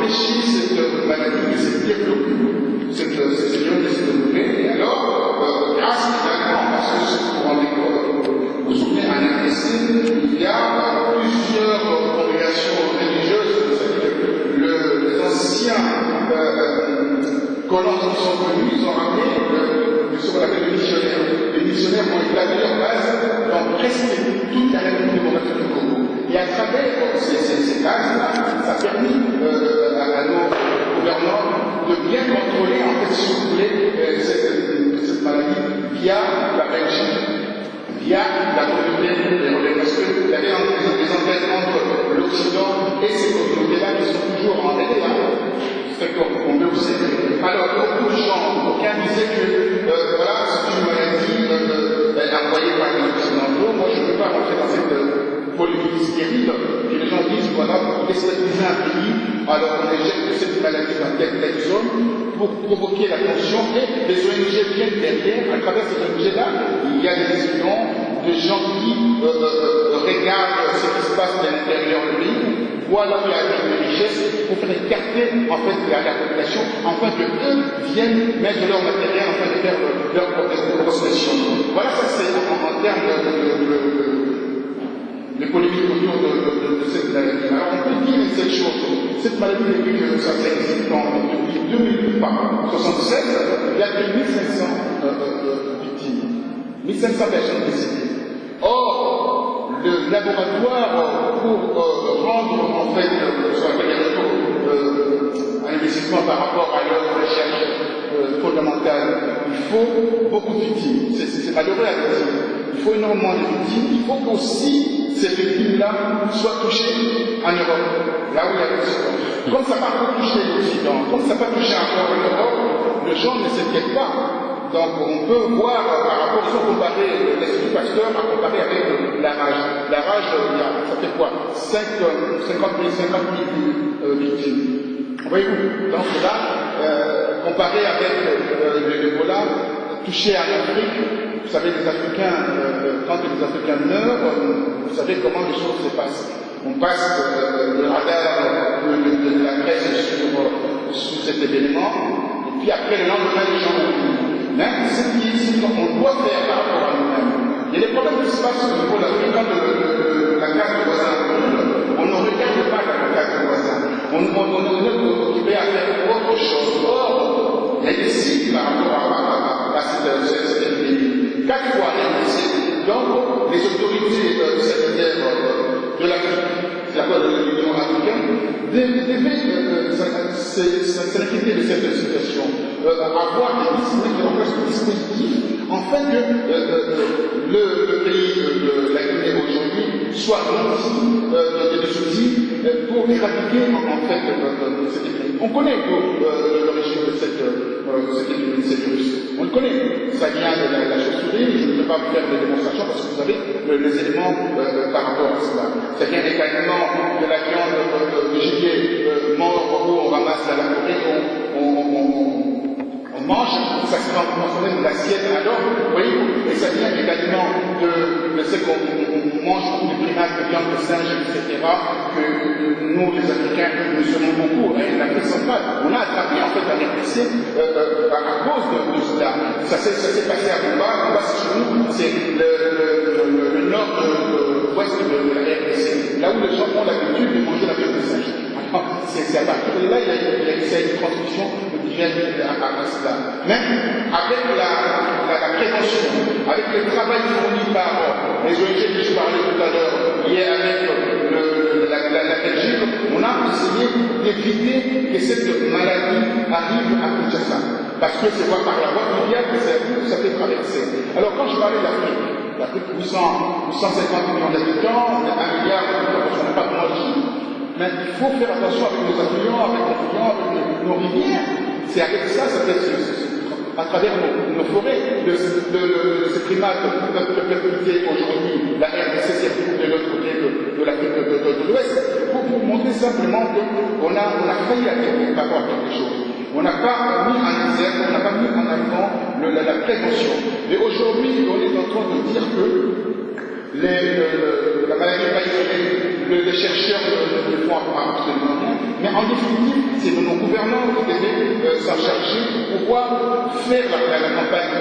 empêcher cette maladie de se développer, cette virus de se développer. Et alors, grâce également, parce que ce que vous rendez compte, vous vous souvenez, en RDC, il y a plusieurs congrégations religieuses, c'est-à-dire les anciens colons qui sont venus, ils ont ramené ce qu'on appelle les missionnaires. Les missionnaires ont établi leur base dans presque toute la République démocratique du Congo. Et à travers ces bases-là, ça a permis à nos gouvernants de bien contrôler, en fait, si vous voulez, cette maladie via la Belgique, via la communauté des parce qu'il y avait des enquêtes entre l'Occident et ces communautés-là qui sont toujours en délai. C'est qu'on peut observer. Alors, beaucoup de gens, aucun disait que voilà, c'est une maladie envoyée par les Occidentaux. Moi, je ne veux pas rentrer dans cette polémique stérile, que les gens disent, voilà, pour déstabiliser un pays, alors on éjecte cette maladie dans telle zone pour provoquer la tension, et les ONG viennent derrière, à travers ces ONG-là, il y a des espions, des gens qui regardent ce qui se passe à l'intérieur du pays, voient là où il y a des richesses, pour faire écarter, en fait, la population, afin qu'eux viennent mettre leur matériel, afin de faire leur prospection. Voilà, ça c'est en termes de polémiques autour de cette maladie. Alors on peut dire une seule chose, cette maladie, depuis que ça existe depuis 2000, pas 76, il y a que 1500 victimes, 1500 personnes décédées. Or, le laboratoire pour rendre en fait un investissement par rapport à leur recherche fondamentale, il faut beaucoup de victimes. C'est malheureux à dire. Il faut énormément de victimes. Il faut qu'aussi ces victimes-là soient touchées en Europe, là où il y a l'Occident. Comme ça n'a pas touché l'Occident, comme ça n'a pas touché encore l'Europe, les gens ne s'inquiètent pas. Donc on peut voir par rapport, si on compare l'Institut Pasteur à comparer avec la rage. La rage, ça fait quoi 50 000 victimes. Voyez-vous, donc là, comparé avec l'Ebola, touché en Afrique, vous savez, les Africains, quand les Africains meurent, vous savez comment les choses se passent. On passe le radar de la presse sur cet événement, et puis après le lendemain, les gens oublient. Mais ce qu'on doit faire par rapport à nous-mêmes, il y a des problèmes qui se passent au niveau de l'Afrique, quand la case du voisin brûle, on ne regarde pas la case du voisin. On est occupé à faire autre chose. Or, il y a des signes par rapport à cette épidémie. 4 fois l'année, donc les autorités sanitaires de l'Afrique, c'est la part de l'Union africaine, devaient s'inquiéter de cette situation, avoir des dispositifs afin que le pays de la Guinée aujourd'hui soit rempli de outils pour éradiquer en fait cette épidémie. On connaît l'origine de cette virus. On le connaît. Ça vient de la chauve-souris. Je ne peux pas vous faire des démonstrations parce que vous avez les éléments par rapport à cela. Ça vient également de la viande de gibier mort où on ramasse la forêt, on mange, ça se transforme de l'assiette alors, vous voyez, et ça vient également de ce qu'on mange beaucoup de primates, de viande de singe, etc., que nous, les Africains, nous sommes beaucoup, et l'Afrique centrale, on a attrapé en fait la RDC à cause de cela. Ça s'est passé à Cuba, c'est chez nous, c'est le nord-ouest de la RDC, là où les gens ont l'habitude de manger la viande de singe. C'est à partir de là, il y a une transmission directe à cela. Mais avec la prévention, avec le travail fourni par les ONG que je parlais tout à l'heure, lié avec la Belgique, on a essayé d'éviter que cette maladie arrive à Kinshasa. Parce que c'est par la voie fluviale que ça peut traverser. Alors quand je parlais de l'Afrique, 850 millions d'habitants, 1 milliard d'habitants, on n'a pas de chiffre. Mais il faut faire attention avec nos affluents, avec nos rivières. C'est avec ça peut être à travers nos forêts, ces primates peuvent percuter aujourd'hui la RDC, c'est de l'autre côté de l'Afrique de l'Ouest, pour vous montrer simplement qu'on a failli par rapport à quelque chose. On n'a pas mis en exergue, on n'a pas mis en avant la prévention. Mais aujourd'hui, on est en train de dire que la maladie n'est pas isolée, les chercheurs ne font absolument rien. Mais en définitive, c'est nos gouvernants qui devaient s'en charger pour pouvoir faire la campagne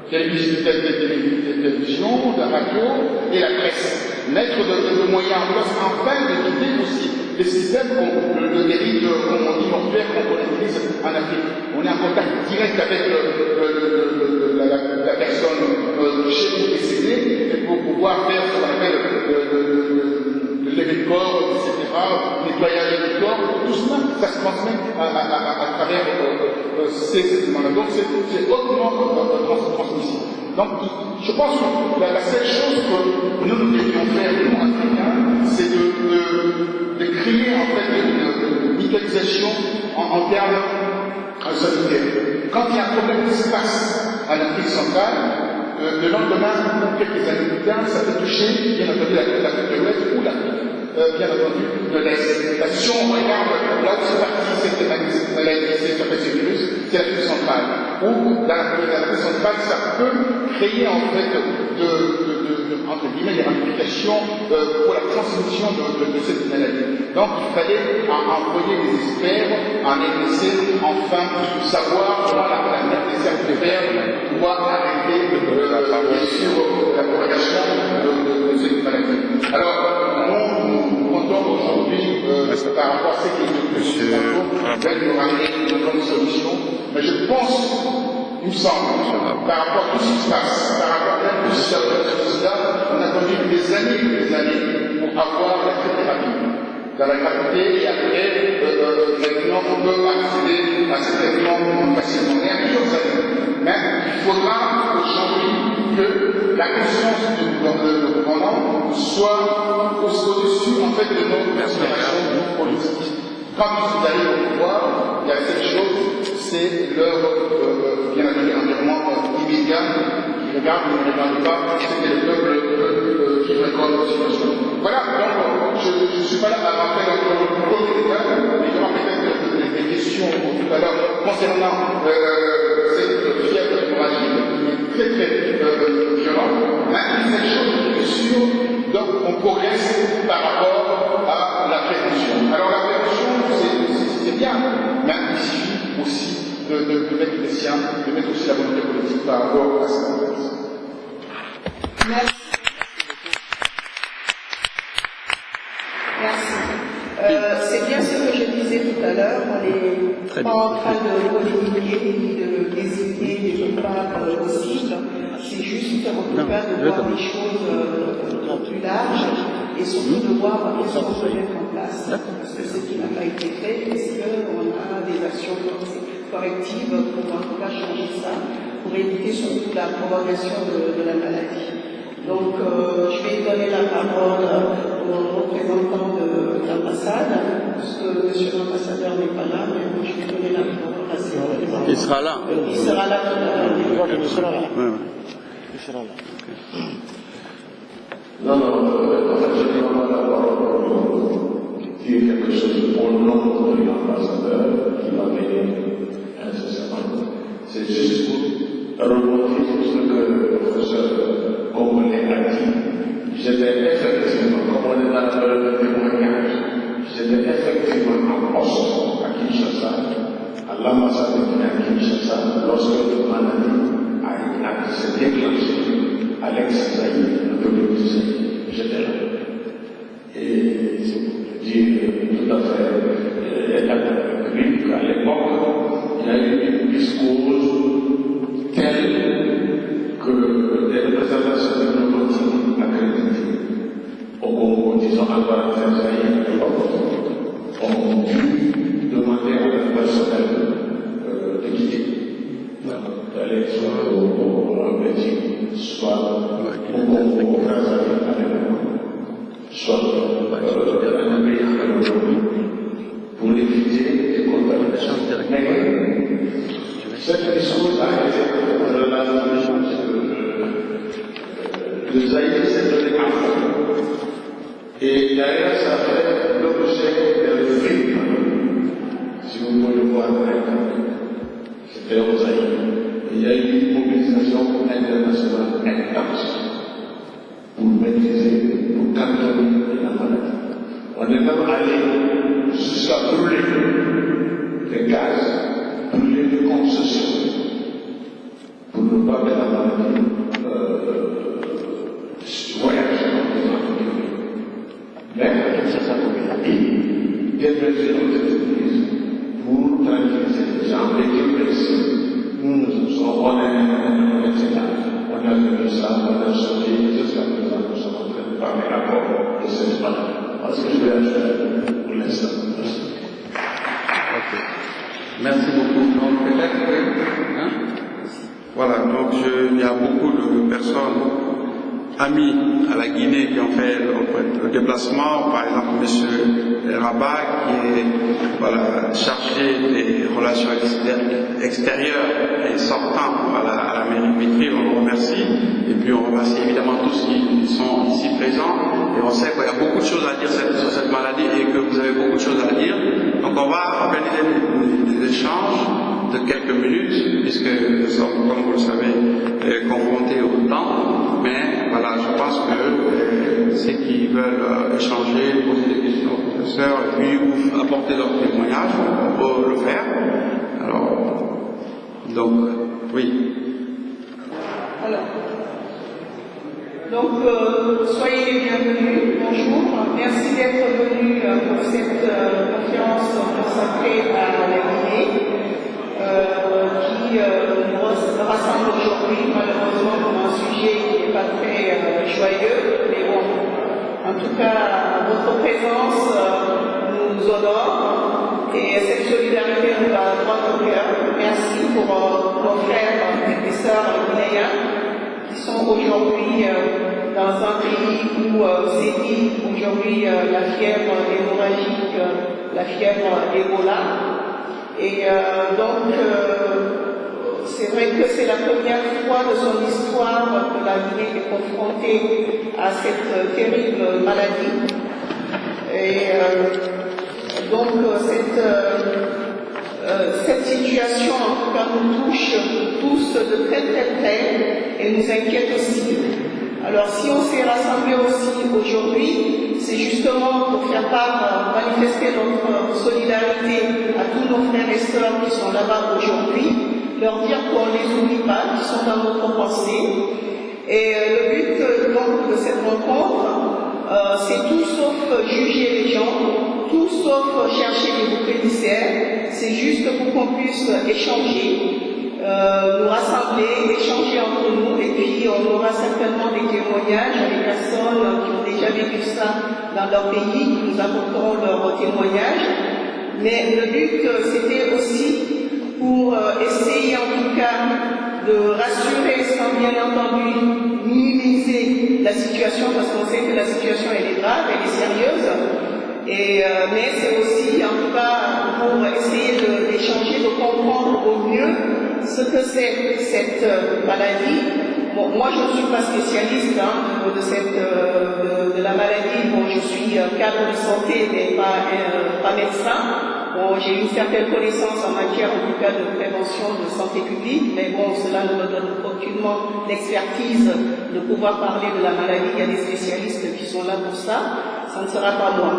télévision, la radio et la presse. Mettre de moyens en place afin de guider aussi les systèmes d'élite, comme on dit, mortuaire qu'on utilise en Afrique. On est en contact direct avec la personne touchée ou décédée pour pouvoir faire ce qu'on appelle le lever de corps, etc., nettoyage du corps. Tout cela, ça se transmet à travers ces éléments-là. Donc c'est hautement transmissible. Donc je pense que la seule chose que nous devions faire, nous, Africains, c'est de créer en fait une mutualisation en termes sanitaires. Quand il y a un problème qui se passe en Afrique centrale, le lendemain, ou quelques années plus tard, ça peut toucher, bien entendu, l'Afrique de l'Ouest ou l'Afrique, bien entendu, de l'Est. Parce que si on regarde là où c'est parti cette maladie, ce virus, c'est l'Afrique centrale. Ou dans l'Afrique centrale, ça peut créer en fait entre guillemets, des ramifications pour la transmission de cette maladie. Donc il fallait envoyer des experts en laisser enfin savoir comment la maladie des cercles verts doit arrêter la propagation de cette maladie. Alors, nous comptons aujourd'hui, par rapport à ce qui est de plus nous ramener une bonne solution, mais je pense, il me semble, par rapport à tout ce qui se passe, par rapport à l'injustice, on a attendu des années pour avoir la thérapie. Dans la gratuité, et après, maintenant, on peut accéder à ce traitement facilement. Il y a plusieurs années. Mais il faudra aujourd'hui que la conscience du gouvernement soit au-dessus, en fait, de nos considérations politiques. Quand vous allez au pouvoir, il y a cette chose, c'est leur, bien entendu, environnement immédiat, qui regarde, qui ne regarde pas, c'était le peuple qui récolte la situation. Voilà, donc je ne suis pas là à rappeler notre propos médical, mais il y aura peut-être des questions tout à l'heure concernant cette fièvre hémorragique qui est très violente. Mais cette chose qui est sûre, donc on progresse par rapport à la prévention. Alors la prévention, c'est bien, mais il suffit aussi de mettre les siens, de mettre aussi la volonté politique par rapport à ça. Merci. C'est bien ce que je disais tout à l'heure, on n'est pas en train de polémiquer ni de désigner des coupables possibles, c'est juste en tout cas de voir les choses plus larges et surtout de voir qu'est-ce qu'on peut mettre en place. Parce que ce qui n'a pas été fait, est-ce qu'on a des actions correctives pour en tout cas changer ça, pour éviter surtout la propagation de la maladie. Donc, je vais donner la parole au représentant de l'ambassade, parce que monsieur l'ambassadeur n'est pas là, mais moi je vais donner la parole à ses représentants. Il sera là. Il sera là tout à l'heure. Il sera là. Il sera là. Non, en fait, je vais prendre la parole pour dire quelque chose au nom de l'ambassadeur qui m'a donné incessamment. C'est juste pour remonter tout ce que le professeur Congolais a dit. J'étais effectivement, comme on est dans le témoignage, j'étais effectivement en poste à Kinshasa, à l'ambassade de Kinshasa, lorsque le maladie s'est déclenché à l'ex-Zaïre, le peuple du Zaïre. J'étais là. Et je dis tout à fait, qu'à l'époque, il y a eu un discours tel que les représentations de nos continents accrédités au Congo, disons encore à Zaïre, ont dû demander à leur personnel de quitter. D'aller soit en Belgique, soit au Congo, au Brazzaville, soit dans un pays pour éviter les contaminations. Mais cette discours a été de Zaïre s'est donné à fond. Et d'ailleurs, ça fait l'objet d'un film, si vous pouvez le voir dans l'internet. C'était au Zaïre. Il y a eu une mobilisation internationale intense pour maîtriser, pour cantonner la maladie. On est même allé jusqu'à brûler des gaz, brûler des concessions, pour ne pas que la maladie voyage dans les entreprises. Mais développer nos entreprises pour tranquilliser les gens, l'équipe ici. Nous sommes honnêtes, etc. On a vu ça, on a sorti, jusqu'à présent, nous sommes en train de parler encore de cette maladie. Parce que je vais ajouter pour l'instant. Ok. Merci beaucoup. Donc peut-être que, hein? Voilà, donc il y a beaucoup de personnes amis à la Guinée qui ont fait le déplacement, par exemple M. Rabat qui est voilà, chargé des relations extérieures et sortant à la mairie de Vitry, on le remercie, et puis on remercie évidemment tous ceux qui sont ici présents, et on sait qu'il y a beaucoup de choses à dire sur cette maladie et que vous avez beaucoup de choses à dire, donc on va organiser des échanges de quelques minutes, puisque nous sommes, comme vous le savez, confrontés au temps, mais voilà, je pense que ceux qui veulent échanger, poser des questions au professeur et puis ou apporter leur témoignage, on peut le faire. Alors, donc, oui. Alors, donc, soyez les bienvenus, bonjour, merci d'être venus pour cette conférence consacrée à la Guinée. Qui nous rassemble aujourd'hui, malheureusement, pour un sujet qui n'est pas très joyeux, mais bon, en tout cas, votre présence nous honore et cette solidarité nous va droit au cœur. Merci pour nos frères et sœurs guinéens qui sont aujourd'hui dans un pays où sévit aujourd'hui la fièvre hémorragique, la fièvre Ebola. Et donc, c'est vrai que c'est la première fois de son histoire que la Guinée est confrontée à cette terrible maladie. Et donc, cette situation, en tout cas, nous touche tous de très très près et nous inquiète aussi. Alors, si on s'est rassemblés aussi aujourd'hui, c'est justement pour faire part, manifester notre solidarité à tous nos frères et sœurs qui sont là-bas aujourd'hui, leur dire qu'on ne les oublie pas, qu'ils sont dans notre pensée. Et le but donc de cette rencontre, c'est tout sauf juger les gens, tout sauf chercher des boucs émissaires, c'est juste pour qu'on puisse échanger, nous rassembler, échanger entre nous, et puis on aura certainement des témoignages des personnes qui ont déjà vécu ça dans leur pays, qui nous apporteront leurs témoignages. Mais le but, c'était aussi pour essayer en tout cas de rassurer sans bien entendu minimiser la situation, parce qu'on sait que la situation elle est grave, elle est sérieuse. Mais c'est aussi en tout cas pour essayer d'échanger, de comprendre au mieux ce que c'est cette maladie. Bon, moi je ne suis pas spécialiste de la maladie. Bon, je suis cadre de santé mais pas médecin. Bon, j'ai une certaine connaissance en matière en tout cas de prévention de santé publique, mais bon, cela ne me donne aucunement l'expertise de pouvoir parler de la maladie. Il y a des spécialistes qui sont là pour ça, ça ne sera pas moi.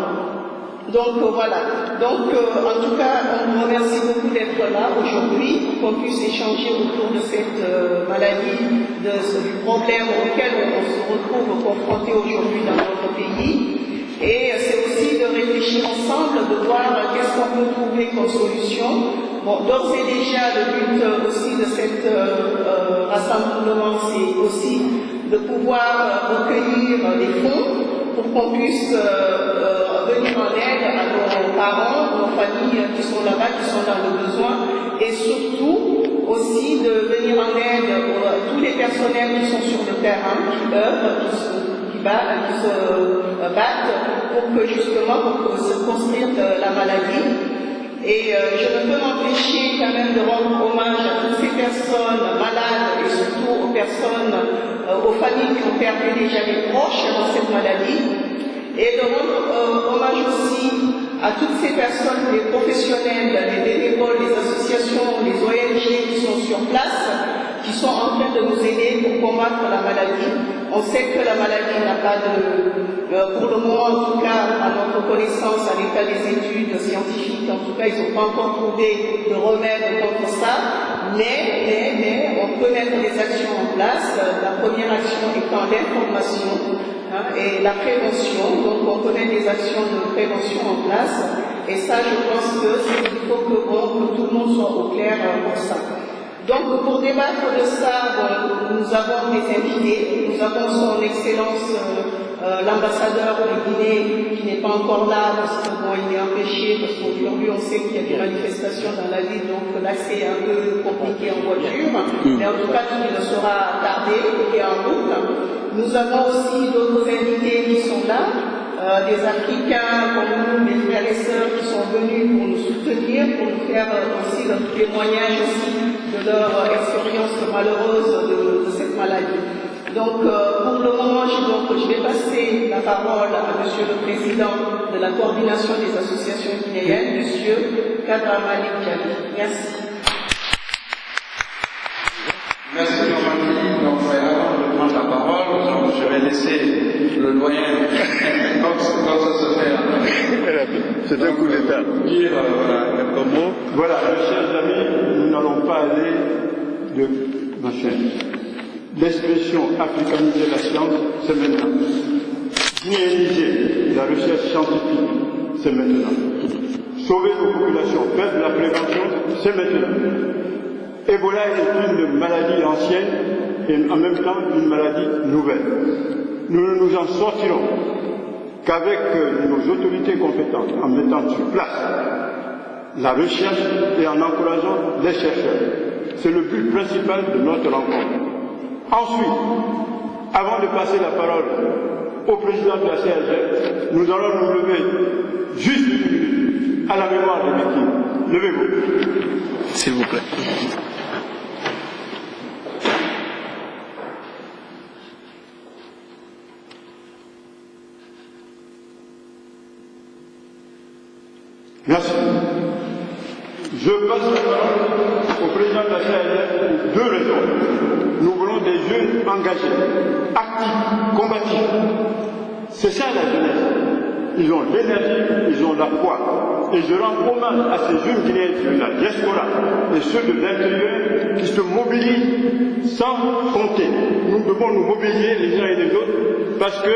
Donc voilà, donc en tout cas, on vous remercie beaucoup d'être là aujourd'hui, pour qu'on puisse échanger autour de cette maladie, du problème auquel on se retrouve confronté aujourd'hui dans notre pays. Et c'est aussi de réfléchir ensemble, de voir qu'est-ce qu'on peut trouver comme solution. Bon, d'ores et déjà, le but aussi de cet rassemblement, c'est aussi de pouvoir recueillir des fonds pour qu'on puisse venir en aide à nos parents, nos familles qui sont là-bas, qui sont dans le besoin, et surtout aussi de venir en aide à tous les personnels qui sont sur le terrain, qui œuvrent, qui se battent pour que justement pour se construire la maladie. Et je ne peux m'empêcher quand même de rendre hommage à toutes ces personnes malades et surtout aux personnes, aux familles qui ont perdu déjà des proches dans cette maladie. Et de rendre hommage aussi à toutes ces personnes, les professionnels, les bénévoles, les associations, les ONG qui sont sur place, qui sont en train de nous aider pour combattre la maladie. On sait que la maladie n'a pas pour le moment en tout cas, à notre connaissance, à l'état des études scientifiques, en tout cas, ils n'ont pas encore trouvé de remède contre ça, mais on peut mettre des actions en place. La première action étant l'information et la prévention. Donc on peut mettre des actions de prévention en place. Et ça, je pense qu'il faut que tout le monde soit au clair pour ça. Donc pour débattre de ça, nous avons des invités. Nous avons son Excellence l'ambassadeur de Guinée qui n'est pas encore là parce que il est empêché, parce qu'aujourd'hui on sait qu'il y a des manifestations dans la ville, donc l'accès est un peu compliqué en voiture, mais en tout cas il ne sera tardé, il est en route. Nous avons aussi d'autres invités qui sont là, des Africains comme nous, mes frères et sœurs qui sont venus pour nous soutenir, pour nous faire aussi leur témoignage aussi de leur expérience malheureuse de cette maladie. Donc, pour le moment, je vais passer la parole à Monsieur le Président de la coordination des associations guinéennes, Monsieur Kadra Malik Diallo. Merci. Merci, Normandie. Donc, avant de prendre la parole, donc, je vais laisser le doyen, comme ça se fait. C'est un coup d'État. Dire quelques mots. Voilà, mes chers amis, nous n'allons pas aller de ma chaîne. L'expression africaniser la science, c'est maintenant. Guinéaniser la recherche scientifique, c'est maintenant. Sauver nos populations, faire de la prévention, c'est maintenant. Ebola est une maladie ancienne et en même temps une maladie nouvelle. Nous ne nous en sortirons qu'avec nos autorités compétentes, en mettant sur place la recherche et en encourageant les chercheurs. C'est le but principal de notre rencontre. Ensuite, avant de passer la parole au président de la CRG, nous allons nous lever juste une minute à la mémoire des victimes. Levez-vous. S'il vous plaît. Merci. Je passe la parole au président de la CRG pour deux raisons. Nous voulons des jeunes engagés, actifs, combatifs. C'est ça la jeunesse. Ils ont l'énergie, ils ont la foi. Et je rends hommage à ces jeunes Guinéens de la diaspora et ceux de l'intérieur qui se mobilisent sans compter. Nous devons nous mobiliser les uns et les autres parce que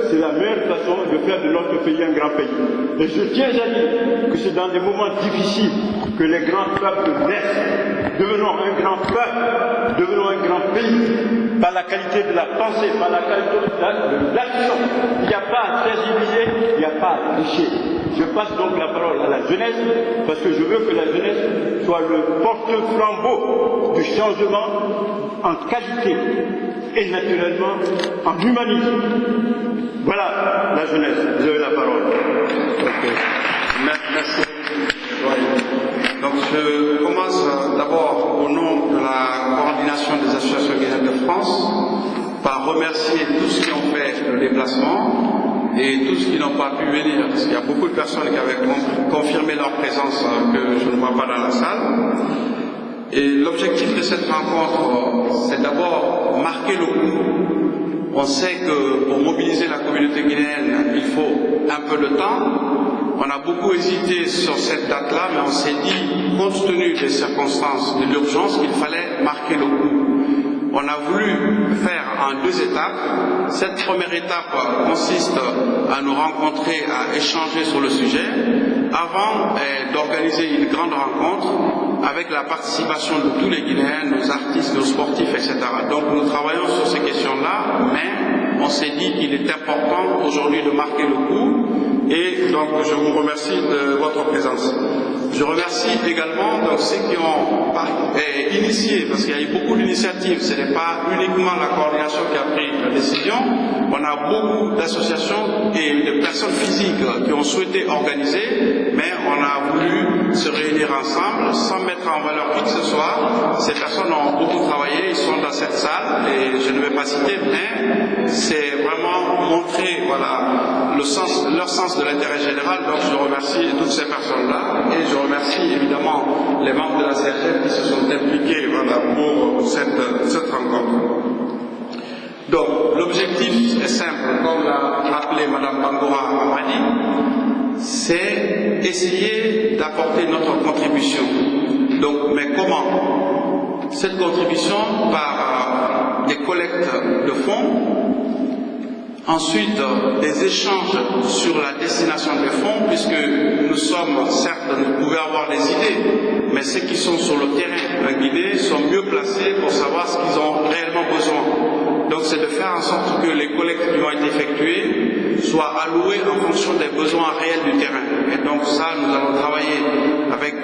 c'est la meilleure façon de faire de notre pays un grand pays. Et je tiens à dire que c'est dans des moments difficiles que les grands peuples naissent. Devenons un grand peuple, devenons un grand pays, par la qualité de la pensée, par la qualité de l'action. Il n'y a pas à tergiverser, il n'y a pas à tricher. Je passe donc la parole à la jeunesse, parce que je veux que la jeunesse soit le porte-flambeau du changement en qualité et naturellement en humanité. Voilà la jeunesse, vous avez la parole. Okay. Merci. Donc je commence d'abord au nom de la coordination des associations guinéennes de France par remercier tous ceux qui ont fait le déplacement et tous ceux qui n'ont pas pu venir, parce qu'il y a beaucoup de personnes qui avaient confirmé leur présence que je ne vois pas dans la salle. Et l'objectif de cette rencontre, c'est d'abord marquer le coup. On sait que pour mobiliser la communauté guinéenne, il faut un peu de temps. On a beaucoup hésité sur cette date-là, mais on s'est dit, compte tenu des circonstances de l'urgence, qu'il fallait marquer le coup. On a voulu faire en deux étapes. Cette première étape consiste à nous rencontrer, à échanger sur le sujet, avant d'organiser une grande rencontre avec la participation de tous les Guinéens, nos artistes, nos sportifs, etc. Donc nous travaillons sur ces questions-là, mais on s'est dit qu'il est important aujourd'hui de marquer le coup. Et donc je vous remercie de votre présence. Je remercie également donc, ceux qui ont initié, parce qu'il y a eu beaucoup d'initiatives, ce n'est pas uniquement la coordination qui a pris la décision, on a beaucoup d'associations et de personnes physiques qui ont souhaité organiser, mais on a voulu se réunir ensemble sans mettre en valeur qui que ce soit. Ces personnes ont beaucoup travaillé, ils sont dans cette salle et je ne vais pas citer, mais c'est vraiment montrer voilà, leur sens de l'intérêt général. Donc je remercie toutes ces personnes-là et je remercie évidemment les membres de la CRG qui se sont impliqués voilà, pour cette rencontre. Donc, l'objectif est simple, comme l'a rappelé Mme Bangora Mamadi, c'est essayer d'apporter notre contribution. Donc, mais comment? Cette contribution par des collectes de fonds, ensuite des échanges sur la destination des fonds, puisque nous sommes, certes, nous pouvons avoir des idées, mais ceux qui sont sur le terrain guidés sont mieux placés pour savoir ce qu'ils ont réellement besoin. Donc c'est de faire en sorte que les collectes qui vont être effectuées soient allouées en fonction des besoins réels du terrain. Et donc ça, nous allons travailler avec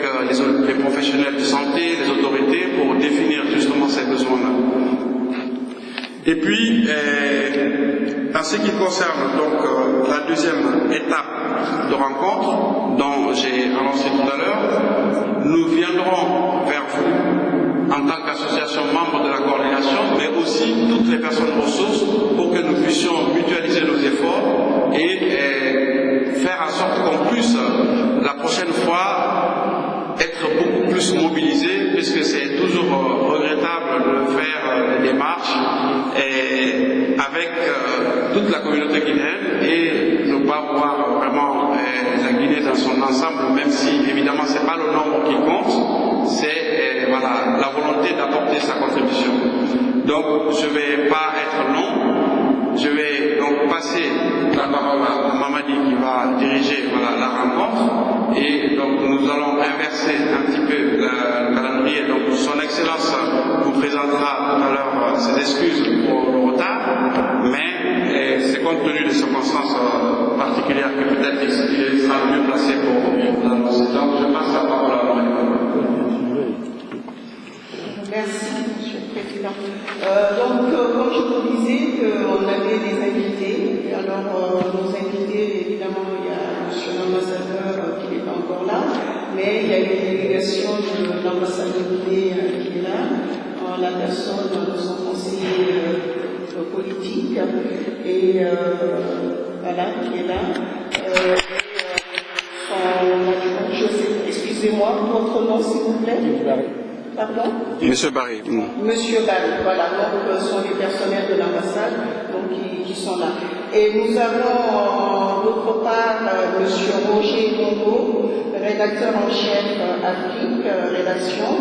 les professionnels de santé, les autorités, pour définir justement ces besoins-là. Et puis, en ce qui concerne donc la deuxième étape de rencontre dont j'ai annoncé tout à l'heure, nous viendrons vers vous en tant qu'association membre de la coordination, mais aussi toutes les personnes ressources pour que nous puissions mutualiser nos efforts et faire en sorte qu'on puisse la prochaine fois être beaucoup plus mobilisés, puisque c'est toujours regrettable de faire des démarches avec toute la communauté guinéenne et ne pas voir vraiment la Guinée dans son ensemble, même si évidemment ce n'est pas le nombre qui compte, c'est voilà, la volonté d'apporter sa contribution. Donc je ne vais pas être long, je vais donc passer la parole à Mamadi qui va diriger voilà, la rencontre, et donc nous allons inverser un petit peu le calendrier. Donc son Excellence vous présentera tout à l'heure ses excuses pour le retard, mais c'est compte tenu des circonstances particulières que peut-être il sera mieux placé pour vous annoncer. Donc je passe la parole à Mamadi. Merci, Monsieur le Président. Comme je vous disais, on avait des invités. Et alors, nos invités, évidemment, il y a Monsieur l'ambassadeur qui n'est pas encore là, mais il y a une délégation de l'ambassade de Guinée qui est là, en la personne de son conseiller politique, et voilà, qui est là. Excusez-moi, votre nom, s'il vous plaît? Pardon? Monsieur Barry. Monsieur Barry, voilà, donc ce sont les personnels de l'ambassade qui sont là. Et nous avons d'autre part Monsieur Roger Mongo, rédacteur en chef Afrique, rédaction,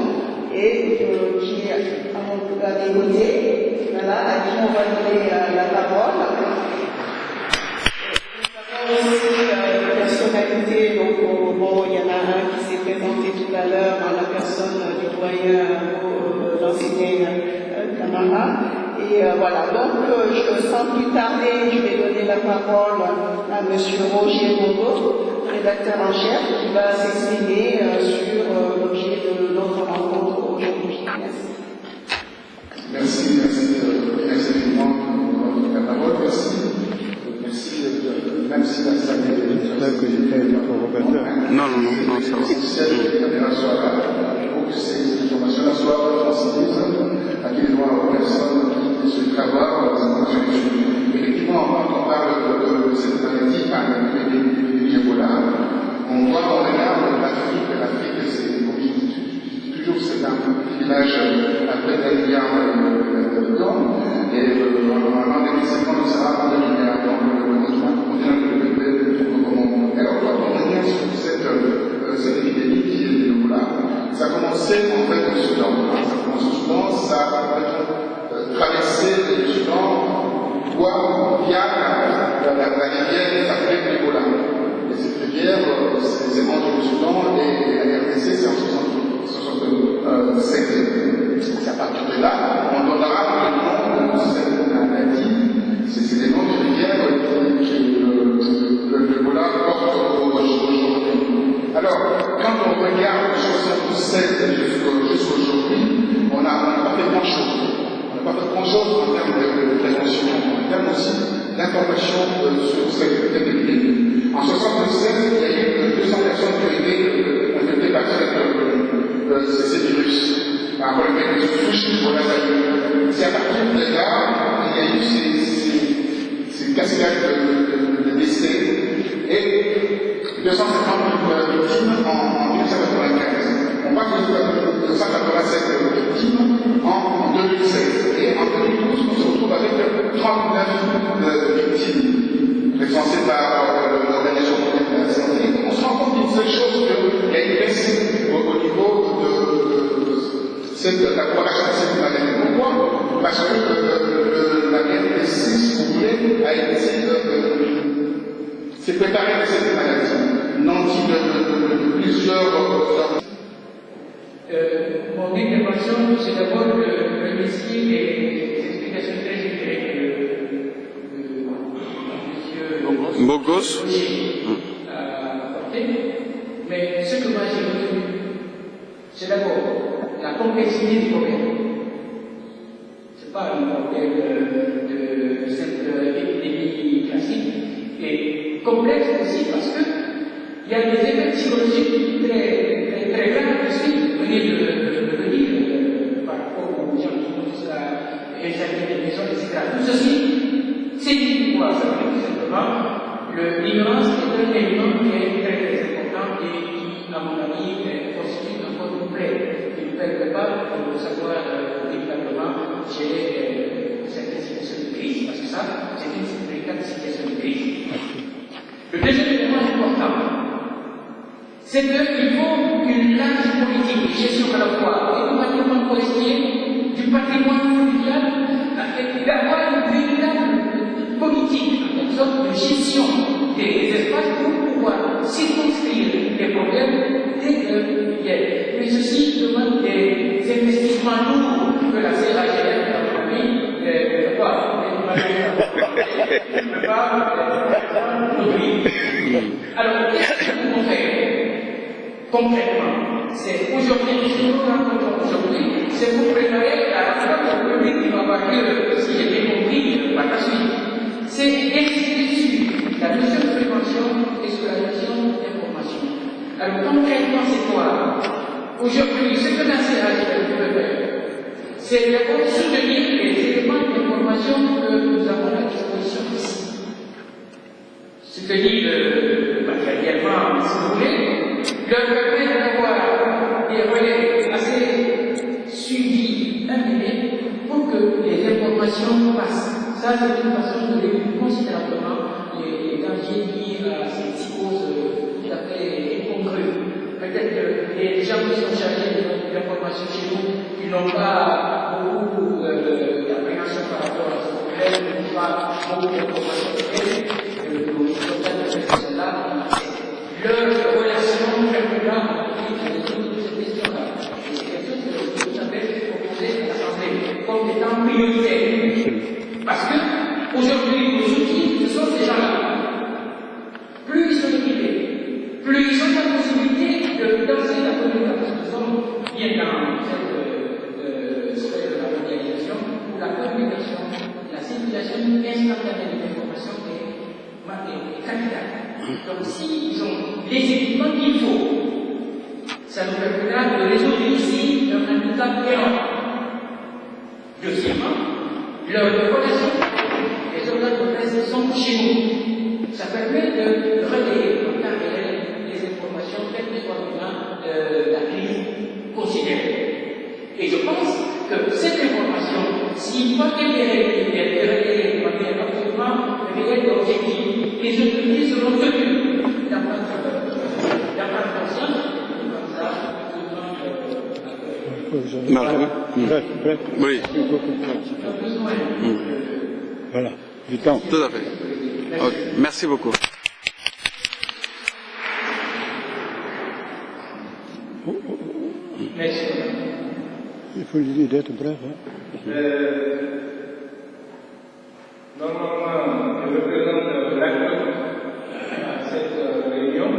et qui a négocié, voilà, à qui on va donner la parole. Nous avons aussi des personnalités, donc bon, il y en a un qui s'est présenté tout à l'heure en la personne du doyen d'enseigner Camara. Et voilà, donc sans plus tarder, je vais donner la parole à M. Roger Mongo, rédacteur en chef, qui va s'exprimer sur l'objet de notre rencontre aujourd'hui. Merci. Merci infiniment pour la parole. Merci. Même si la salle est que j'ai fait une provocateur. Non, ça va. Si la caméra soit là, il faut que ces informations-là soient transmises à qui les droits aux personnes qui souhaiteraient avoir des informations. Effectivement, quand on parle de cette maladie, par l'épidémie Ebola, on regarde l'Afrique, c'est, comme je dis toujours, c'est un village à près d'un milliard d'habitants, et normalement, en 2050, on sera à 2 milliards. Alors, quand on revient sur cette épidémie qui est l'Ebola, ça a commencé en fait au Soudan. Ça commence au Soudan, ça a traversé le Soudan via la rivière qui s'appelle l'Ebola. Et cette rivière, c'est entre le Soudan et la RDC, c'est en 1967. C'est à partir de là, on donnera le nom de cette maladie. C'est des noms de rivières l'Ebola porte aujourd'hui. Alors, quand on regarde 1967 jusqu'aujourd'hui, on n'a pas fait grand-chose. On n'a pas fait grand-chose en termes de prévention, en termes aussi d'information sur cette épidémie. En 1967, il y a eu 200 personnes qui ont été infectées par ces virus. Par le souche pour la salle. C'est à partir de là qu'il y a eu ces cascades de décès et 250 victimes en 1995. On passe de 287 victimes en 2016. Et en 2012, on se retrouve avec 39 victimes recensées par l'Organisation mondiale de la santé, on se rend compte d'une seule chose, qu'il y a une baisse au niveau de la propagation de cette maladie. Pourquoi? Parce que la guerre des 6, si vous voulez, a été s'est préparée à cette maladie, nantie de plusieurs mon intervention, c'est d'abord remercier les explications très éclairées que M. Mbogos a apportées. Mais ce que moi j'ai retenu, c'est d'abord la complexité du problème. Ce n'est pas un problème de cette épidémie classique, et complexe aussi parce qu'il y a des effets psychologiques très graves aussi. De venir par rapport aux gens qui ont jusqu'à installer des maisons, etc. Tout ceci, c'est dit quoi? Ça veut dire tout simplement l'ignorance est un élément qui est très important et qui, à mon avis, constitue un code complet qui ne permet pas de savoir véritablement gérer cette situation de crise, parce que ça, c'est une véritable situation de crise. Le deuxième élément important, c'est qu'il faut une large politique de gestion à la fois du patrimoine forestier, du patrimoine fluvial, d'avoir une véritable politique, en sorte de gestion des espaces pour pouvoir circonscrire les problèmes dès qu'ils viennent. Mais ceci demande des investissements lourds que la CRAGL ne peut pas nourrir. Alors, qu'est-ce que nous pouvons faire? Concrètement, c'est aujourd'hui, ce que nous rencontrons aujourd'hui, c'est pour préparer la réforme publique qui va avoir lieu, si j'ai bien compris, par la suite. C'est insister sur la notion de prévention et sur la notion d'information. Alors concrètement, c'est quoi? Aujourd'hui, ce que la CRAGL peut faire, c'est d'abord soutenir les éléments d'information que nous avons à disposition ici. Soutenir matériellement, si vous voulez, leur permet d'avoir des relais assez suivis, imprimés, pour que les informations passent. Ça, c'est une façon de réduire considérablement les dangers liés à ces psychoses tout à fait incongrues. Peut-être que les gens qui sont chargés de l'information chez nous, qui n'ont pas beaucoup d'appréhension par rapport à ce problème, n'ont pas beaucoup d'informations leur relation permettra de résoudre cette question-là. C'est quelque chose que vous avez proposé à l'Assemblée comme étant prioritaire. Parce que, aujourd'hui, nos outils, ce sont ces gens-là. Plus ils sont équipés, plus ils ont la possibilité de danser la communication, parce que nous sommes bien dans cette sphère de la mondialisation, où la communication, la circulation instantanée de l'information est capitale. Donc, s'ils ont les équipements qu'il faut, ça nous permettra de résoudre ici un handicap énorme. Deuxièmement, leur relation, les organes de presse sont chez nous. Ça permet de relayer en temps réel les informations, quelle que soit la crise considérée. Et je pense que cette information, s'il faut qu'elle est relayée de manière absolument réelle et objective, les autorités seront tenues d'avoir conscience comme ça. Marc, oui. Voilà, du temps. Tout à fait. Okay. Merci beaucoup. Merci. Il faut lui dire d'être bref. Hein. Normalement, je représente l'acteur à cette réunion,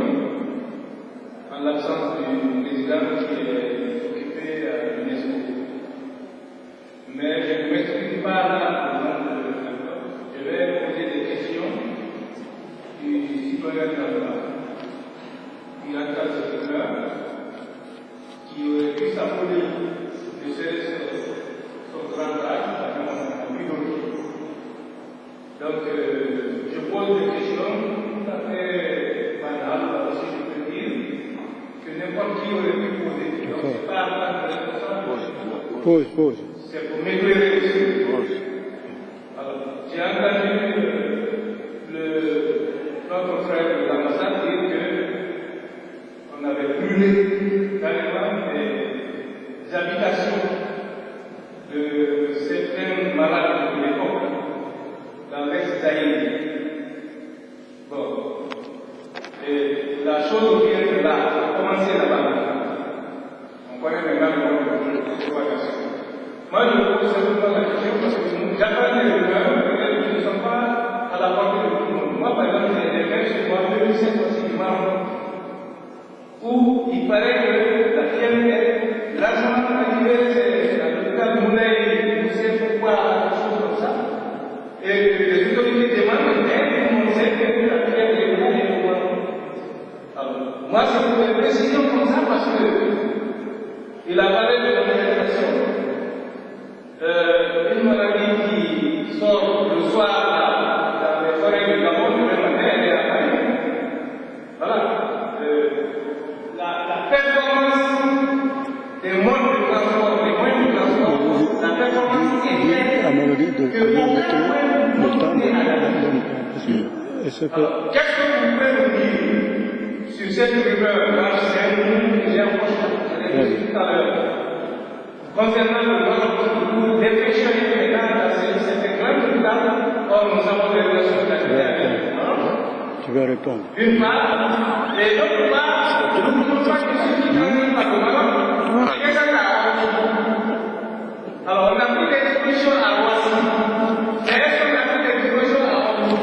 en l'absence du président qui est occupé à l'UNESCO. Mais je ne m'exprime pas là au nom de l'acteur. Je vais poser des questions du citoyen qui entend ce truc-là, qui aurait pu s'appeler de son grand âge, en biologie. Donc, je pose des questions tout à fait banales, si je peux dire, que n'importe qui aurait pu poser. Donc, ce n'est pas en tant que responsable. Pause. C'est pour m'éclairer aussi. Alors, notre frère de l'ambassade dit qu'on avait brûlé carrément des habitations de certains malades de l'époque dans l'ex-Zaïre. Bon. Et la chose vient de là, a commencé là-bas. On connaît maintenant les propagations. Moi, je pose simplement la question parce que j'attends des rumeurs, peut-être qu'ils ne sont pas à la portée de tout le monde. Moi, par exemple, j'ai des mails chez moi, 2007 aussi du Maroc, où il paraît que la fierté, l'argent arrivé, c'est à l'hôpital Moulay, on sait pourquoi, des choses comme ça. Et les autorités demandent d'aide, on sait que la fierté est là et on va. Alors, moi, c'est pour des précisions comme ça parce que il a parlé de l'organisation. Une maladie qui sort le soir dans les forêts du Gabon, le matin, elle est à Paris. Voilà. La performance des modes de transport, des moyens de transport, la performance est telle que aucun moyen ne peut à la qu'est-ce que vous pouvez nous dire sur cette rumeur marchienne que j'ai approchée, je l'ai dit tout à l'heure, concernant le Maroc, des pécheurs et des c'est un grand résultat, or nous avons des relations sanitaires. Tu vas répondre. D'une part, et d'autre part, nous ne pouvons pas que ceux qui n'ont pas de Maroc, c'est ça à alors, on a pris des dispositions à Ouassi, mais est-ce qu'on a pris des dispositions à Ouassi?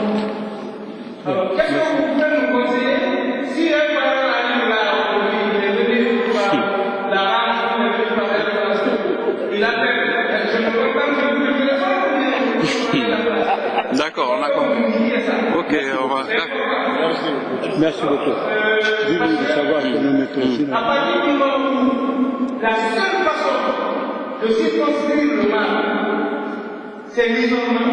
Alors, qu'est-ce que vous pouvez nous conseiller si un parent arrive là, il est venu pour la rage, il est venu par la il appelle, je me contente de vous le téléphone. D'accord, on a compris. Ok, on va. Merci beaucoup. Dis-lui de savoir que nous mettons aussi à partir du moment où la seule façon de circonscrire le mal, c'est l'isolement.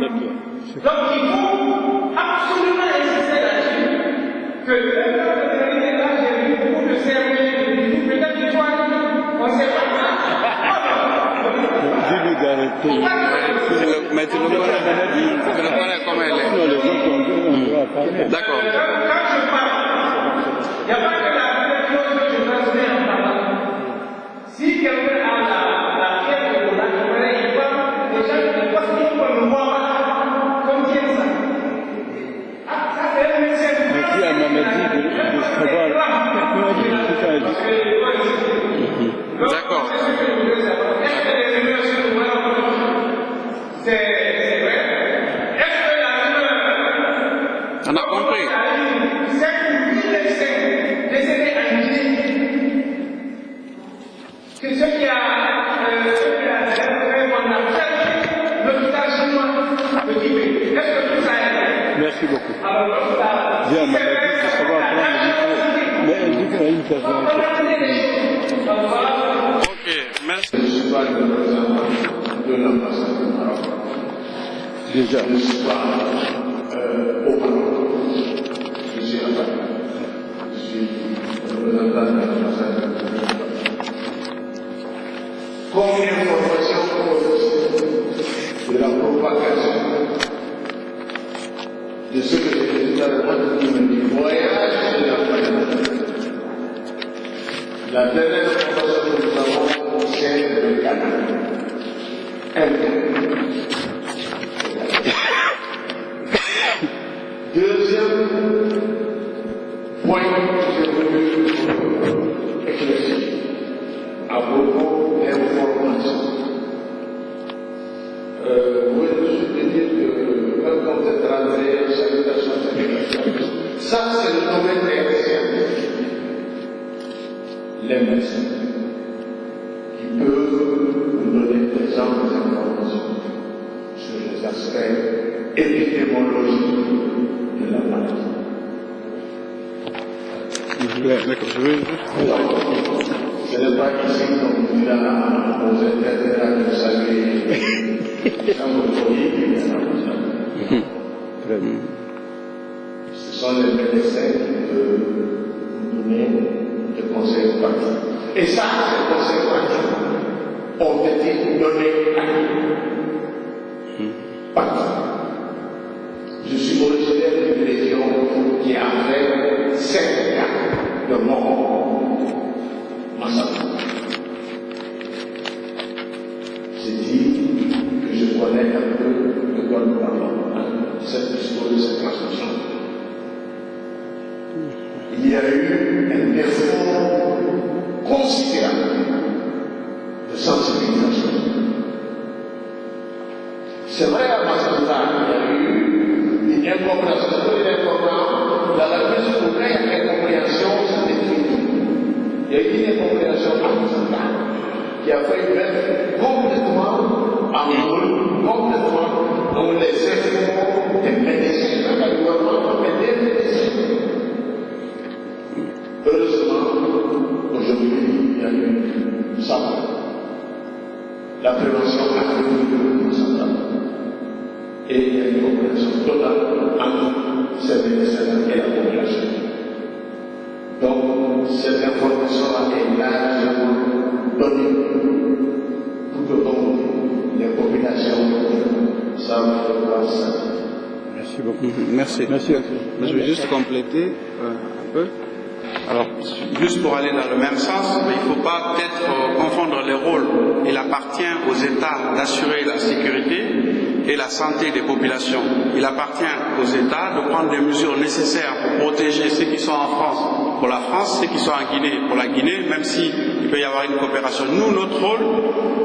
Donc il faut absolument insister là-dessus que le temps de terminer là, j'ai vu beaucoup de cerveaux, peut-être qu'il faut on ne sait pas. Dis-lui d'arrêter. Mais tu le connais comme elle est. Non, les autres, on doit parler. D'accord. Quand je parle, il n'y a pas que la première chose que je transmets en parlant. Si quelqu'un a la pierre de la caméra, il parle, les gens ne pensent pas qu'on ne voit pas combien ça. Ah, ça c'est un médecin. Mais qui a maladie de savoir. D'accord. C'est vrai. Est-ce que la rumeur. On a compris. C'est 8 médecins décédés en Guinée. C'est ce qui a fait qu'on appelle l'hôpital chinois de Guinée. Est-ce que tout ça est? Merci beaucoup. Alors, l'hôpital. Bien, maladie de savoir prendre le micro. Mais elle dit qu'il y a une personne. Ok, merci. Je ne suis pas le représentant de l'ambassade du Maroc. Déjà. Je ne suis pas au Maroc. Je suis à Paris. Je suis le représentant de l'ambassade du Maroc. Comme information de la propagation de ce que j'ai dit tout à l'heure, du voyage de la planète. La dernière information que nous avons, c'est le canal. Deuxième point que j'ai voulu éclaircir à propos d'informations. Vous pouvez toujours dire que quand vous êtes rentré, salutation, ça c'est le domaine des scientifiques. Les médecins qui peuvent nous donner des informations sur les aspects épidémiologiques de la maladie. D'accord, je vais. Ce n'est pas ici qu'on dira aux interprètes de saluer sans autorité qui viennent à vous. Très bien. Ce sont les médecins qui peuvent nous donner des conseils pratiques. Et ça, ces conseils pratiques ont été donnés à nous. Partout. Je suis originaire d'une région y a eu un effort considérable de sensibilisation. C'est vrai, à Massamba, il y a eu une incorporation dans la mesure où il y a une incompréhension, c'était fini. Il y a eu une incompréhension à Massamba qui a fait mettre complètement en moule, complètement dans les efforts des PDC, le gouvernement des PDC. Heureusement, aujourd'hui, il y a eu ça. La prévention a devenu centrale. Et il y a une compréhension totale entre ces médecins et la population. Donc, cette information est largement donnée pour que donc, les populations savent voir ça. Merci beaucoup. Merci. Merci. Je vais juste compléter un peu. Alors, juste pour aller dans le même sens, mais il ne faut pas peut-être confondre les rôles. Il appartient aux États d'assurer la sécurité et la santé des populations. Il appartient aux États de prendre des mesures nécessaires pour protéger ceux qui sont en France pour la France, ceux qui sont en Guinée pour la Guinée, même s'il peut y avoir une coopération. Nous, notre rôle,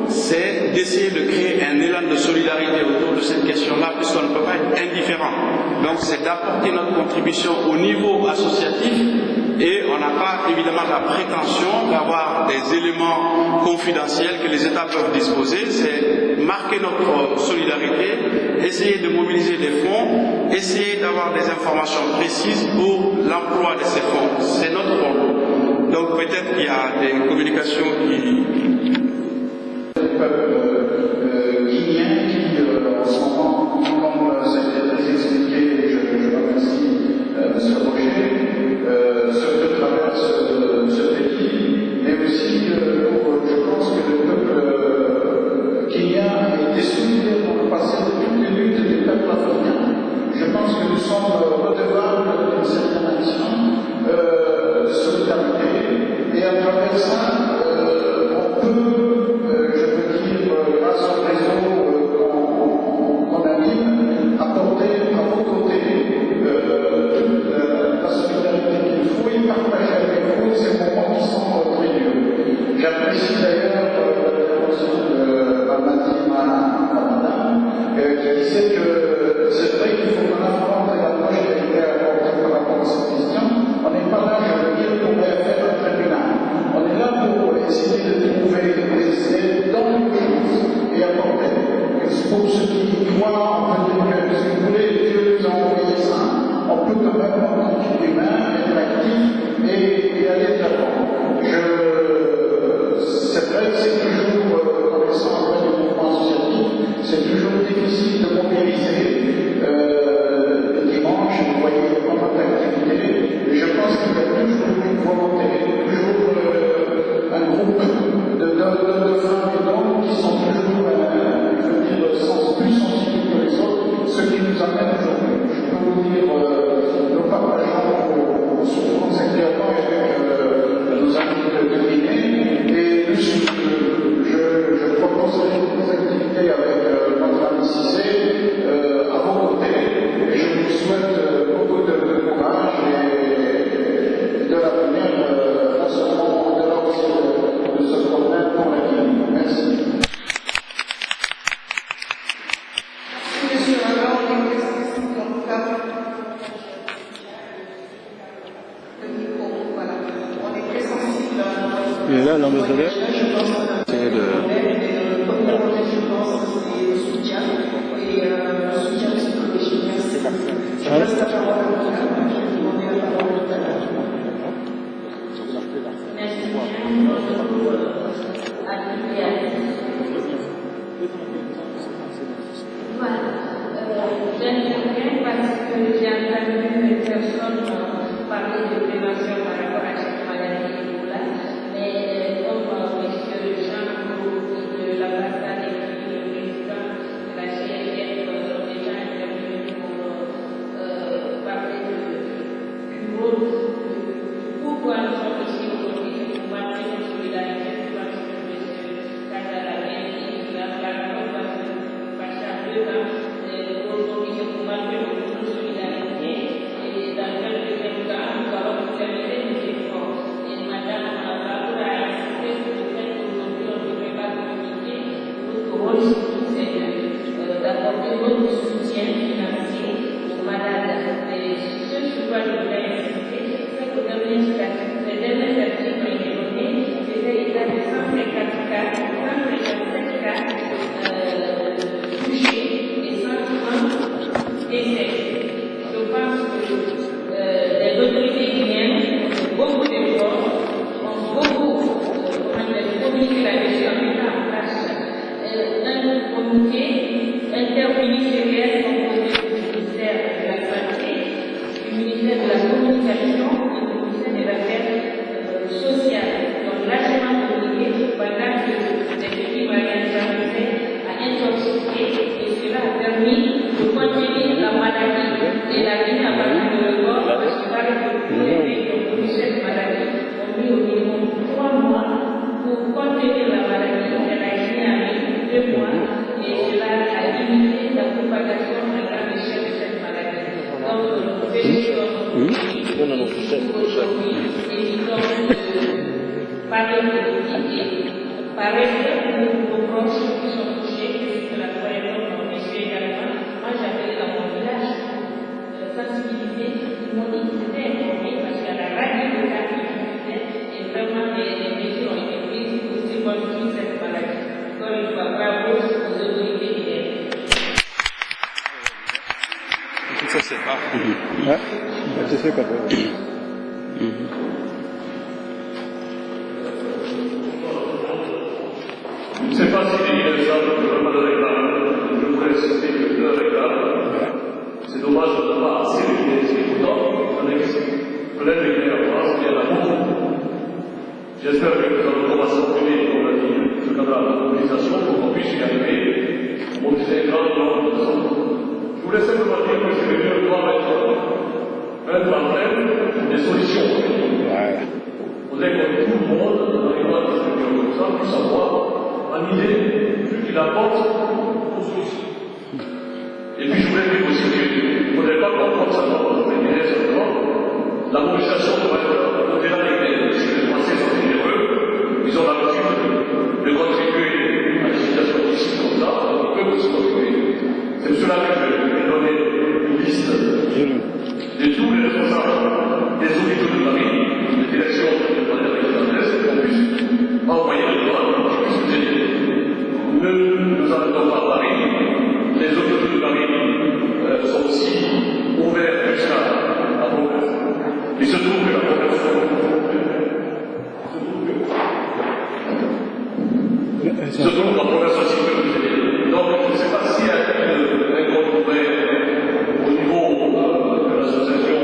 c'est d'essayer de créer un élan de solidarité autour de cette question-là, puisqu'on ne peut pas être indifférent. Donc, c'est d'apporter notre contribution au niveau associatif. Et on n'a pas évidemment la prétention d'avoir des éléments confidentiels que les États peuvent disposer. C'est marquer notre solidarité, essayer de mobiliser des fonds, essayer d'avoir des informations précises pour l'emploi de ces fonds. C'est notre rôle. Donc peut-être qu'il y a des communications qui... guinéen qui, en ce moment, comme ça a été très expliqué, je remercie M. Rocher, se traverse ce pays, mais aussi, je pense que le peuple guinéen a été soutenu dans le passé de toutes les luttes des peuples africains. Je pense que nous sommes redevables d'une certaine action de solidarité, et à travers ça, on peut, je veux dire, grâce au réseau qu'on anime, apporter à vos côtés toute la solidarité qu'il faut y partager avec vous ces moments qui sont très durs. J'apprécie d'ailleurs l'intervention de Mamadima Kamada qui disait que c'est vrai qu'il faut qu'on affronte l'approche qui a été apportée par rapport à cette question. On n'est pas là, je veux dire, pour faire un tribunal. On est là pour essayer de trouver des essais dans l'urgence et apporter. Pour ceux qui croient, on peut dire que si vous voulez, Dieu nous a envoyé ça, on peut quand même, en tant qu'humain, être actif et aller de l'avant. C'est vrai que c'est toujours, connaissant le mouvement associatif, c'est toujours difficile de mobiliser le dimanche, vous voyez, il y a pas mal d'activités, et je pense qu'il y a toujours une volonté, toujours un groupe de femmes et d'hommes qui sont toujours, je veux dire, plus sensibles que les autres, ce qui nous amène aujourd'hui. Je peux vous dire, nous partageons nos souffrances actuellement avec nos amis de Guinée, et je proposerai des activités avec notre ami Cissé à vos côtés, et je vous souhaite beaucoup de courage et de l'avenir, non seulement de l'ordre de ce problème pour la Guinée. Merci. Et là, l'ambassadeur, c'est le soutien et le soutien psychologique. Merci. Je passe la parole à votre femme. Je vais demander la parole tout à l'heure. Merci bien. Bonjour à toutes et à tous. Voilà. J'interviens parce que j'ai entendu une personne parler de prévention par rapport à cette maladie. Mais comme M. Jean de la Barca et le président de la CNF sont déjà intervenus pour parler du rôle, pourquoi nous sommes ici aujourd'hui, pour marquer notre solidarité, pour marquer M. Kazalabé, qui a passé à 2 ans, aujourd'hui pour marquer notre solidarité, et dans le deuxième temps, nous allons vous permettre communication et le ministère des Affaires sociales. Donc largement communiqué pendant que les petits Maliens s'amusaient à intoxiquer et cela a permis de contenir la maladie et la vie à partir de le corps parce que avec le premier qui ont connu cette maladie ont mis au minimum 3 mois pour contenir la maladie. Elle a été à 2 mois et cela a limité la propagation à grande échelle de cette maladie. Donc nous félicitons aujourd'hui et disons parler politique et par respect pour nos proches qui sont touchés, puisque la coalition ont décidé également. Moi j'avais dans mon village sensibilisé, ils m'ont dit qu'ils étaient informés parce qu'à la radio de la vie et vraiment les mesures ont été prises pour circonscrire cette maladie. Encore une fois, bravo aux autorités guinéennes. Ça c'est pas. C'est ça quand même. Je ne sais pas si les Guinéens savent que le mal de réclame, je voudrais citer que le réclame. C'est dommage de ne pas assez les Guinéens, c'est pourtant, j'en existe. Peut-être les Guinéens en France, il y en a beaucoup. J'espère que nous allons commencer à trouver, comme l'a dit ce cadre de mobilisation, pour qu'on puisse y arriver, mobiliser un grand nombre de personnes. Je voulais simplement dire que c'est mieux de pouvoir mettre un par des solutions. Il faudrait que tout le monde, dans les mois de structures comme ça, puisse avoir une idée de ce qu'il apporte aux solutions. Et puis je voulais dire aussi qu'il ne faudrait pas qu'on pense à la mobilisation doit être au-delà des Guinéens. Si les Français sont généreux, ils ont l'habitude de contribuer à des situations difficiles comme ça, ils peuvent aussi contribuer. C'est pour cela que je vais donner une liste de tous les responsables des hôpitaux de Paris, des directions de la République qu'on puisse envoyer le droit qui puisse nous aider. Nous n'arrêtons pas à Paris, les hôpitaux de Paris sont aussi ouverts jusqu'à la province. Il se trouve que la province aussi peut nous aider. Donc je ne sais pas s'il y a un compte ouvert au niveau de l'association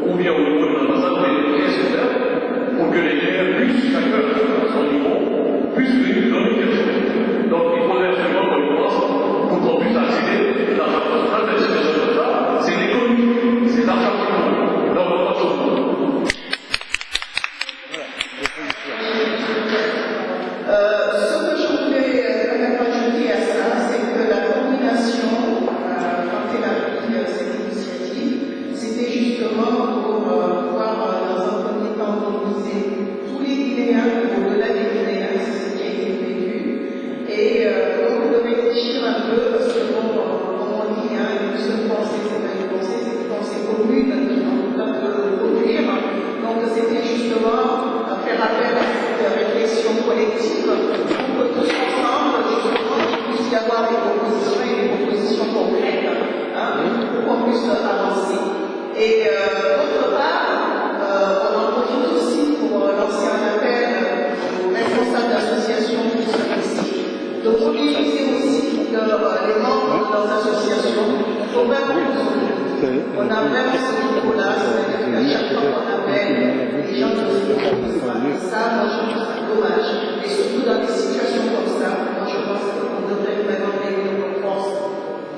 ou bien au niveau de l'ambassade, mais rien se faire pour que les Guinéens puissent, chacun à son niveau, puissent venir donner quelque chose. Donc il faudrait absolument qu'on y pense pour qu'on puisse accéder à l'argent. Dans des situations comme ça, c'est l'économie, c'est l'argent qui compte. Donc on va chose. Ce que je voulais ajouter à ça, c'est que la coordination, quand elle a pris cette initiative, c'était justement pour pouvoir, dans un premier temps, mobiliser tous les Guinéens, au-delà des Guinéens, c'est ce qui a été prévu. Et donc, on devait réfléchir un peu, parce que bon, comme on dit, une seule pensée, c'est pas une pensée, c'est une pensée commune qui est en train de produire. Donc, c'était justement faire appel à cette réflexion collective pour que tous ensemble, justement, il puisse y avoir des propositions et des propositions concrètes pour qu'on puisse avancer. Et d'autre part, on en profite aussi pour lancer un appel aux responsables d'associations qui sont ici, de mobiliser aussi les membres de leurs associations. Il faut vraiment qu'on se retrouve. On a vraiment ce niveau-là, c'est-à-dire qu'à chaque fois qu'on appelle, les gens ne se retrouvent pas. Et ça, moi, je trouve ça dommage. Et surtout dans des situations comme ça, moi, je pense qu'on devrait vraiment gagner nos forces.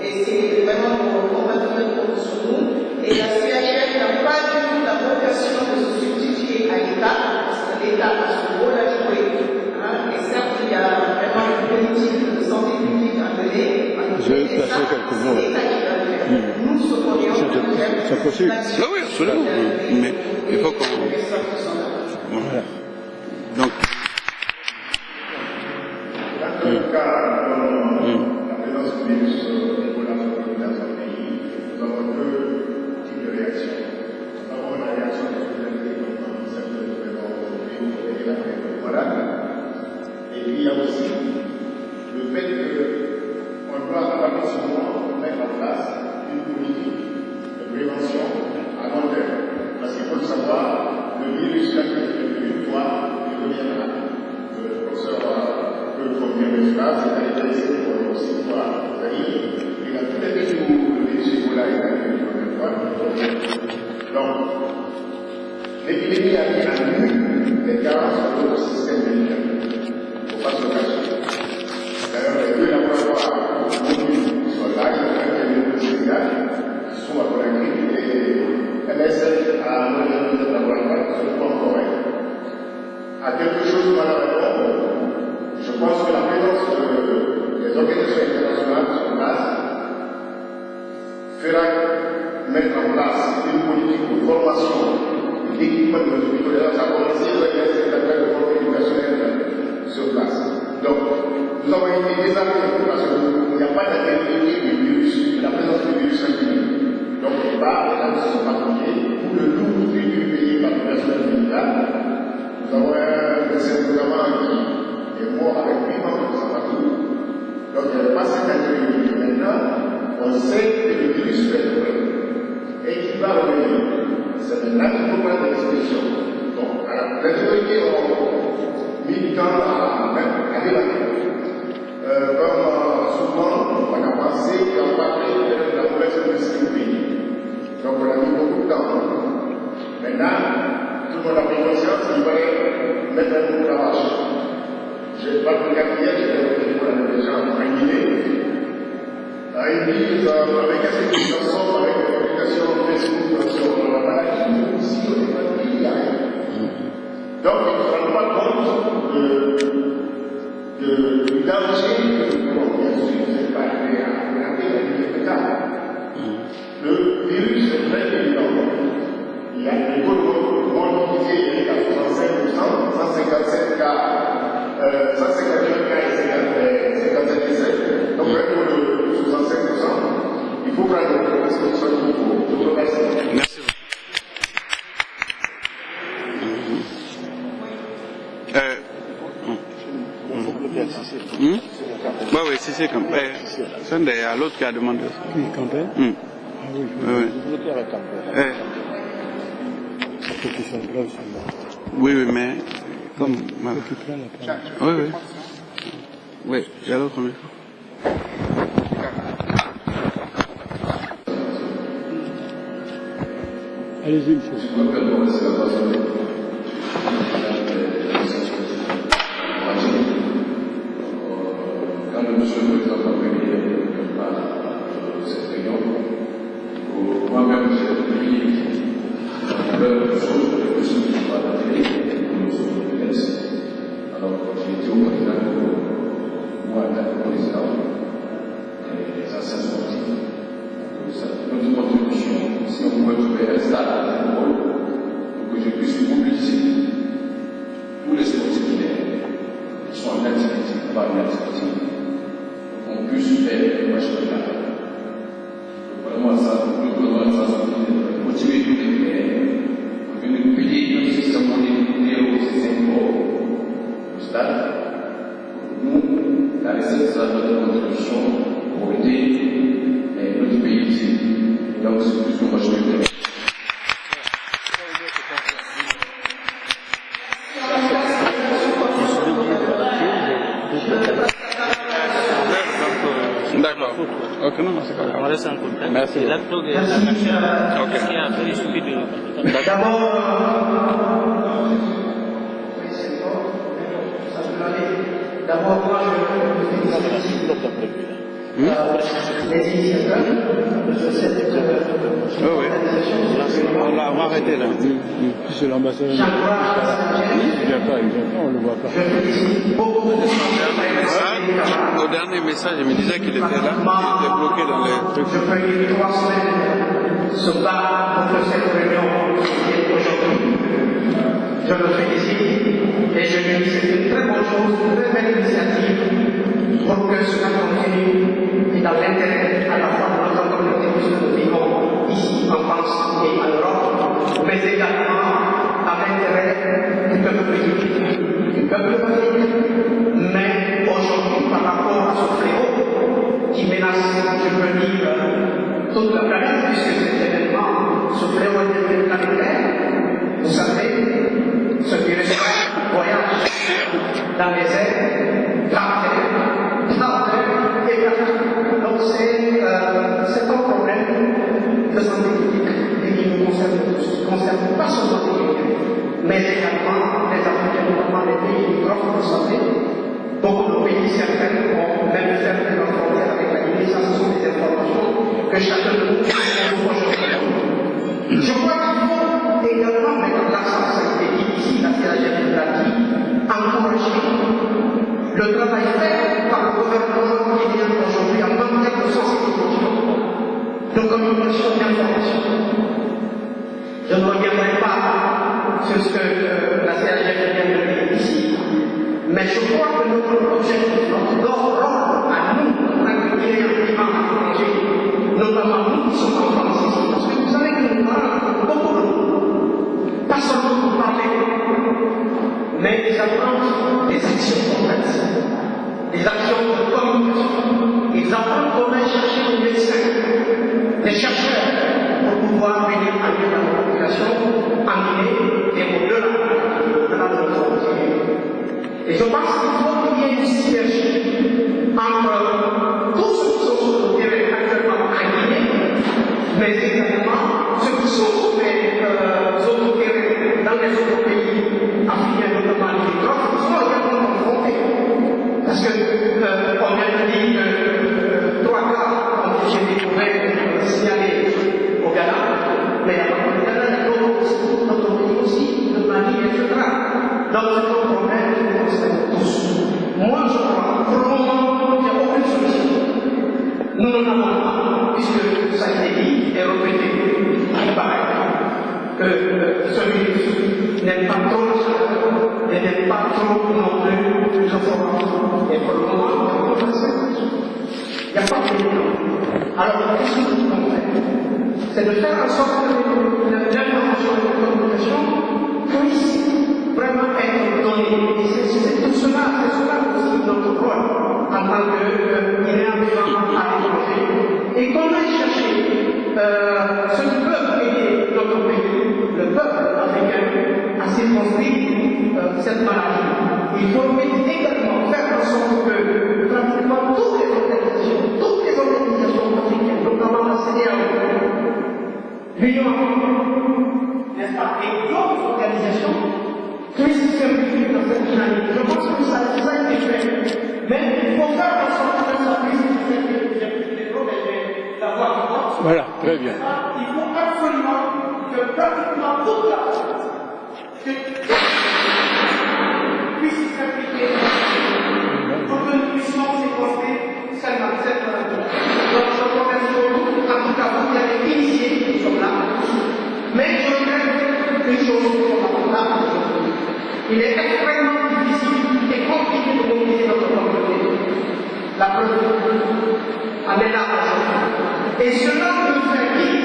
Et c'est vraiment qu'on va tout mettre sur nous. Et la CHF n'a pas du tout la vocation de se substituer à l'État, parce que l'État a son rôle à jouer. Et certes, il y a vraiment une politique de santé publique à mener. Je vais passer quelques mots. C'est l'État qui va le faire. Nous, ce qu'on est en train de faire, c'est possible. Ah oui, absolument. Mais il faut qu'on. Voilà. Donc. Dans le cas de la présence du virus Ebola dans un pays, nous avons deux types de réactions. Nous avons la réaction de solidarité comme celle que nous avons aujourd'hui pour aider la Ebola. Et puis il y a aussi le fait qu'on doit rapidement mettre en place une politique de prévention à long terme. Parce qu'il faut le savoir, le virus, quand il est devenu une fois, il reviendra. Le professeur peut confirmer cela, c'est à l'état ici pour aussi pouvoir venir. Il a tous les pays où le virus Ebola est arrivé une première fois. Donc, L'épidémie a mis à nu les carences de notre système médical. Il ne faut pas se le cacher. D'ailleurs, les deux laboratoires qui sont là, il y a un qui Sénégal, qui sont à Conakry, et MSF a mené notre laboratoire sur le plan correct. À quelque chose malheureusement, je pense que la présence des organisations internationales sur place fera mettre en place une politique de formation et d'équipement de nos hôpitaux. Ça a commencé avec un appel de formation éducationnelle sur place. Donc, nous avons été désarmés parce qu'il n'y a pas d'activité du virus, la présence du virus sanguin. Donc, les bars, les gens ne sont pas touchés. Pour le lourd du payé par le personnel médical, nous avons un médecin notamment qui est mort avec 8 membres de sa famille. Donc, il n'y a pas cette activité. Maintenant, on sait que le virus fait le problème et qu'il va revenir. C'est maintenant qu'il faut prendre des dispositions. Donc, alors, les autorités ont mis du temps à débattre. Comme souvent, on a pensé qu'en partie de la mauvaise publicité du pays. Donc, on a mis beaucoup de temps. Maintenant, tout le monde a pris conscience qu'il fallait mettre un coup de lavage. Je n'ai pas pris hier, j'étais au téléphone avec des gens en Guinée. Ils disent avec assez de chansons, avec des publications Facebook sur la maladie, ici au départ, il n'y a rien. Donc, ils ne se rendent pas compte du danger que nous avons. Bien sûr, je ne sais pas arrivé à regarder la vie de cas. Le virus est très évident. Il y a des taux de mortalité, il y a 65%, 157 cas, 151 cas et 57 décès. Donc, un taux de 65%. Il faut prendre des dispositions qu'il faut. Je vous remercie. Merci. Oui, si c'est comme. Il y a l'autre qui a demandé aussi. Qui campait Ah oui, oui, mais comme. Oui. Oui, il y a l'autre micro. Allez-y, monsieur. Quand le monsieur le président a venu à cette réunion, moi-même j'ai pris la nouvelle chose que le monsieur qui va à la télé, nous sommes ministres. Alors, j'ai dit au président, moi, en tant que président, les anciens sportifs, notre contribution, si on pouvait trouver un stade à football, pour que je puisse mobiliser tous les sportifs qui sont en activité, par une activité, on puisse faire un match de la vraiment ça, motiver tous les players, pour venir payer notre système monétaire au système au stade. Nous, la recette sera notre contribution pour aider notre pays ici. Donc, c'est plus que moi je veux dire. D'accord. Ok, non, c'est pas grave. On reste en contact. Merci. Et l'acte de la nation, qui a fait suivi de D'abord, moi, je félicite les initiateurs de cette on va arrêter là. C'est l'ambassadeur. Il vient pas, on ne le voit pas. Au dernier message, il me disait qu'il était là, il était bloqué dans les trucs. Je fais 3 semaines se bat contre cette réunion aujourd'hui. Je le félicite et je lui dis que c'est une très bonne chose, une très belle initiative pour que cela continue et dans l'intérêt à la fois de notre communauté que nous vivons ici en France et en Europe, mais également dans l'intérêt du peuple politique. Mais aujourd'hui, par rapport à ce fléau qui menace, je peux dire, toute la planète, puisque cet événement, ce fléau est planétaire, vous savez, ce virus voyage dans les airs, par terre et partout. Donc c'est un problème de santé publique et qui nous concerne tous. concerne pas seulement les Guinéens, mais également les Africains, notamment les pays limitrophes, vous savez. Beaucoup de pays, certains ont même fermé leurs frontières avec la Guinée. Ça, ce sont des informations que chacun de nous Je crois qu'il faut également mettre l'accent, ça a été dit ici, la CAGF l'a dit, encourager le travail fait par le gouvernement guinéen aujourd'hui en matière de sensibilisation, de communication, d'information. Je ne reviendrai pas sur ce que la CAGF vient de dire ici, mais je crois que notre objectif, notre rôle à nous, en tant que Guinéens vivant à l'étranger, notamment nous qui sommes en France ici, parce que vous savez que nous parlons beaucoup de nous, pas seulement pour parler, mais ils apprennent des actions concrètes, des actions de communication, ils apprennent comment chercher des médecins, des chercheurs, pour pouvoir venir en aide à la population en Guinée et au-delà de notre frontière. Et je pense qu'il faut qu'il y ait une synergie entre tous ceux qui sont sur le terrain actuellement en Guinée, mais également ceux qui sont sur les autres terrains dans les autres pays africains, notamment limitrophes, qui sont également confrontés. Parce que on vient de dire que 3 cas ont été découverts, signalés au Ghana, mais il n'y a pas que le Ghana, il y a d'autres pays aussi, le Mali, etc. Donc c'est un problème qui nous concerne tous. Moi je crois, pour le moment, il n'y a aucune solution. Nous n'en avons pas, puisque ça a été dit et répété, il paraît que celui n'aime pas trop le chaleur et n'aime pas trop non plus le froid. Et pour le moment, il n'y a pas de problème. Alors, qu'est-ce que nous devons faire? C'est de faire en sorte que l'information et la communication puissent vraiment être donnée. Et c'est tout cela, aussi notre rôle en tant que Guinéen vivant à l'étranger. Et qu'on aille chercher ceux qui peuvent aider notre pays, le peuple africain, à circonscrire cette maladie. Il faut également faire en sorte que pratiquement toutes les organisations africaines, notamment la CEDEAO, l'Union africaine, n'est-ce pas, et d'autres organisations, puissent s'impliquer dans cette dynamique. Je pense que ça a été fait. Mais il faut faire en sorte que ça puisse être protégé, d'avoir du temps. Voilà, très bien. Il faut absolument que pratiquement toute la puisse s'impliquer pour que nous puissions s'écouter seulement cette maladie. Donc je remercie beaucoup, en tout cas vous qui avez initié, nous sommes là. Mais je regrette une chose que nous avons là aujourd'hui. Il est extrêmement difficile et compliqué de mobiliser notre communauté. La preuve en est là aujourd'hui. Et cela nous fait dire,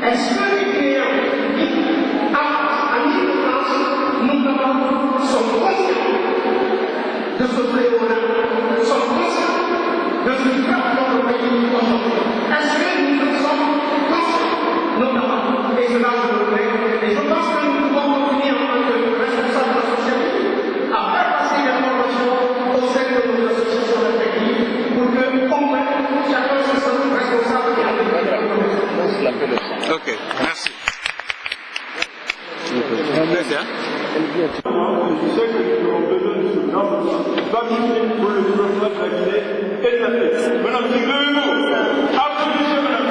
est-ce que les Guinéens en Ile-de-France, notamment, sont conscients de ce fléau-là, sont conscients de ce qui frappe notre pays aujourd'hui? Est-ce que nous en sommes conscients, notamment? Et cela, je le fais. Et je pense que nous devons continuer en tant que responsables associatifs à faire passer l'information au sein de nos associations respectives pour que, au moins, chacun se sente responsable et indépendant. Ok, merci. Je sais que nous avons besoin de ce plan, pas juste pour le développement de la Guinée et de l'Afrique. Madame, levez-vous. Applaudissez, madame.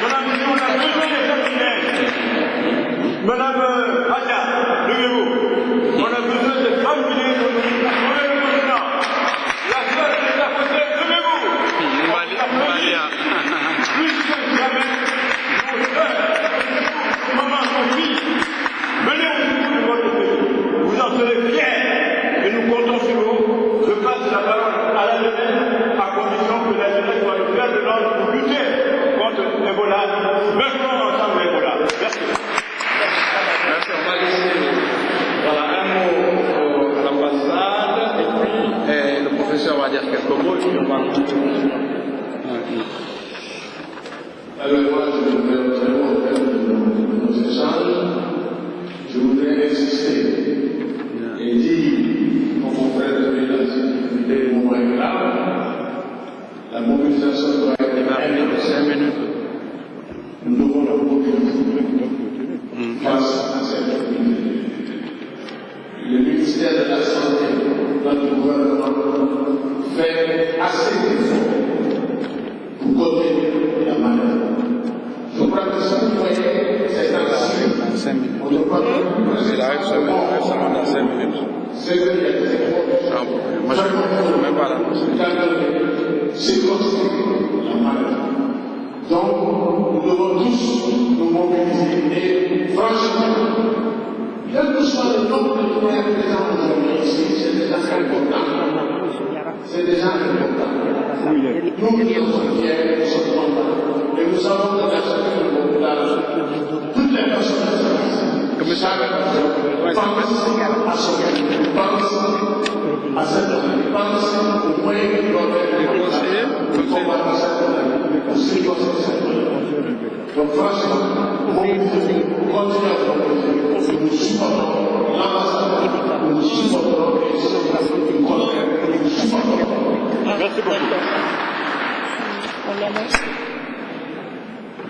Madame, on a besoin des femmes guinéennes. Madame Hadja, levez-vous. On a besoin des femmes guinéennes pour trouver le continent. La soeur est à côté, levez-vous. Plus que jamais, nos soeurs, nos mamans, nos filles, venez au bout de votre pays. Vous en serez fiers et nous comptons sur vous. Je passe la parole à la jeunesse à condition que la jeunesse soit le fer de l'ordre pour lutter contre Ebola. Mettons ensemble Ebola. Merci. Merci, on va laisser voilà, un mot à l'ambassade et puis le professeur va dire quelques mots et puis on va Alors moi, je voudrais vraiment faire de nos échanges, je voudrais insister et dire aux confrères de l'université au moment grave, la mobilisation doit être 5 minutes. Nous devons la mobiliser. Et franchement, quel que soit le nombre de Guinéens présents aujourd'hui ici, c'est déjà important. C'est déjà important. Nous qui sommes fiers, nous sommes contents. Et nous avons de la chacun de nos villages, toutes les personnes de service, chaque pense à son pense à cette pense au moyen qu'il doit faire pour combattre cette aussi dans ce secteur. Donc franchement, nous continuons à proposer, nous supportons l'ambassade, nous supportons les autres, nous supportons. Merci beaucoup.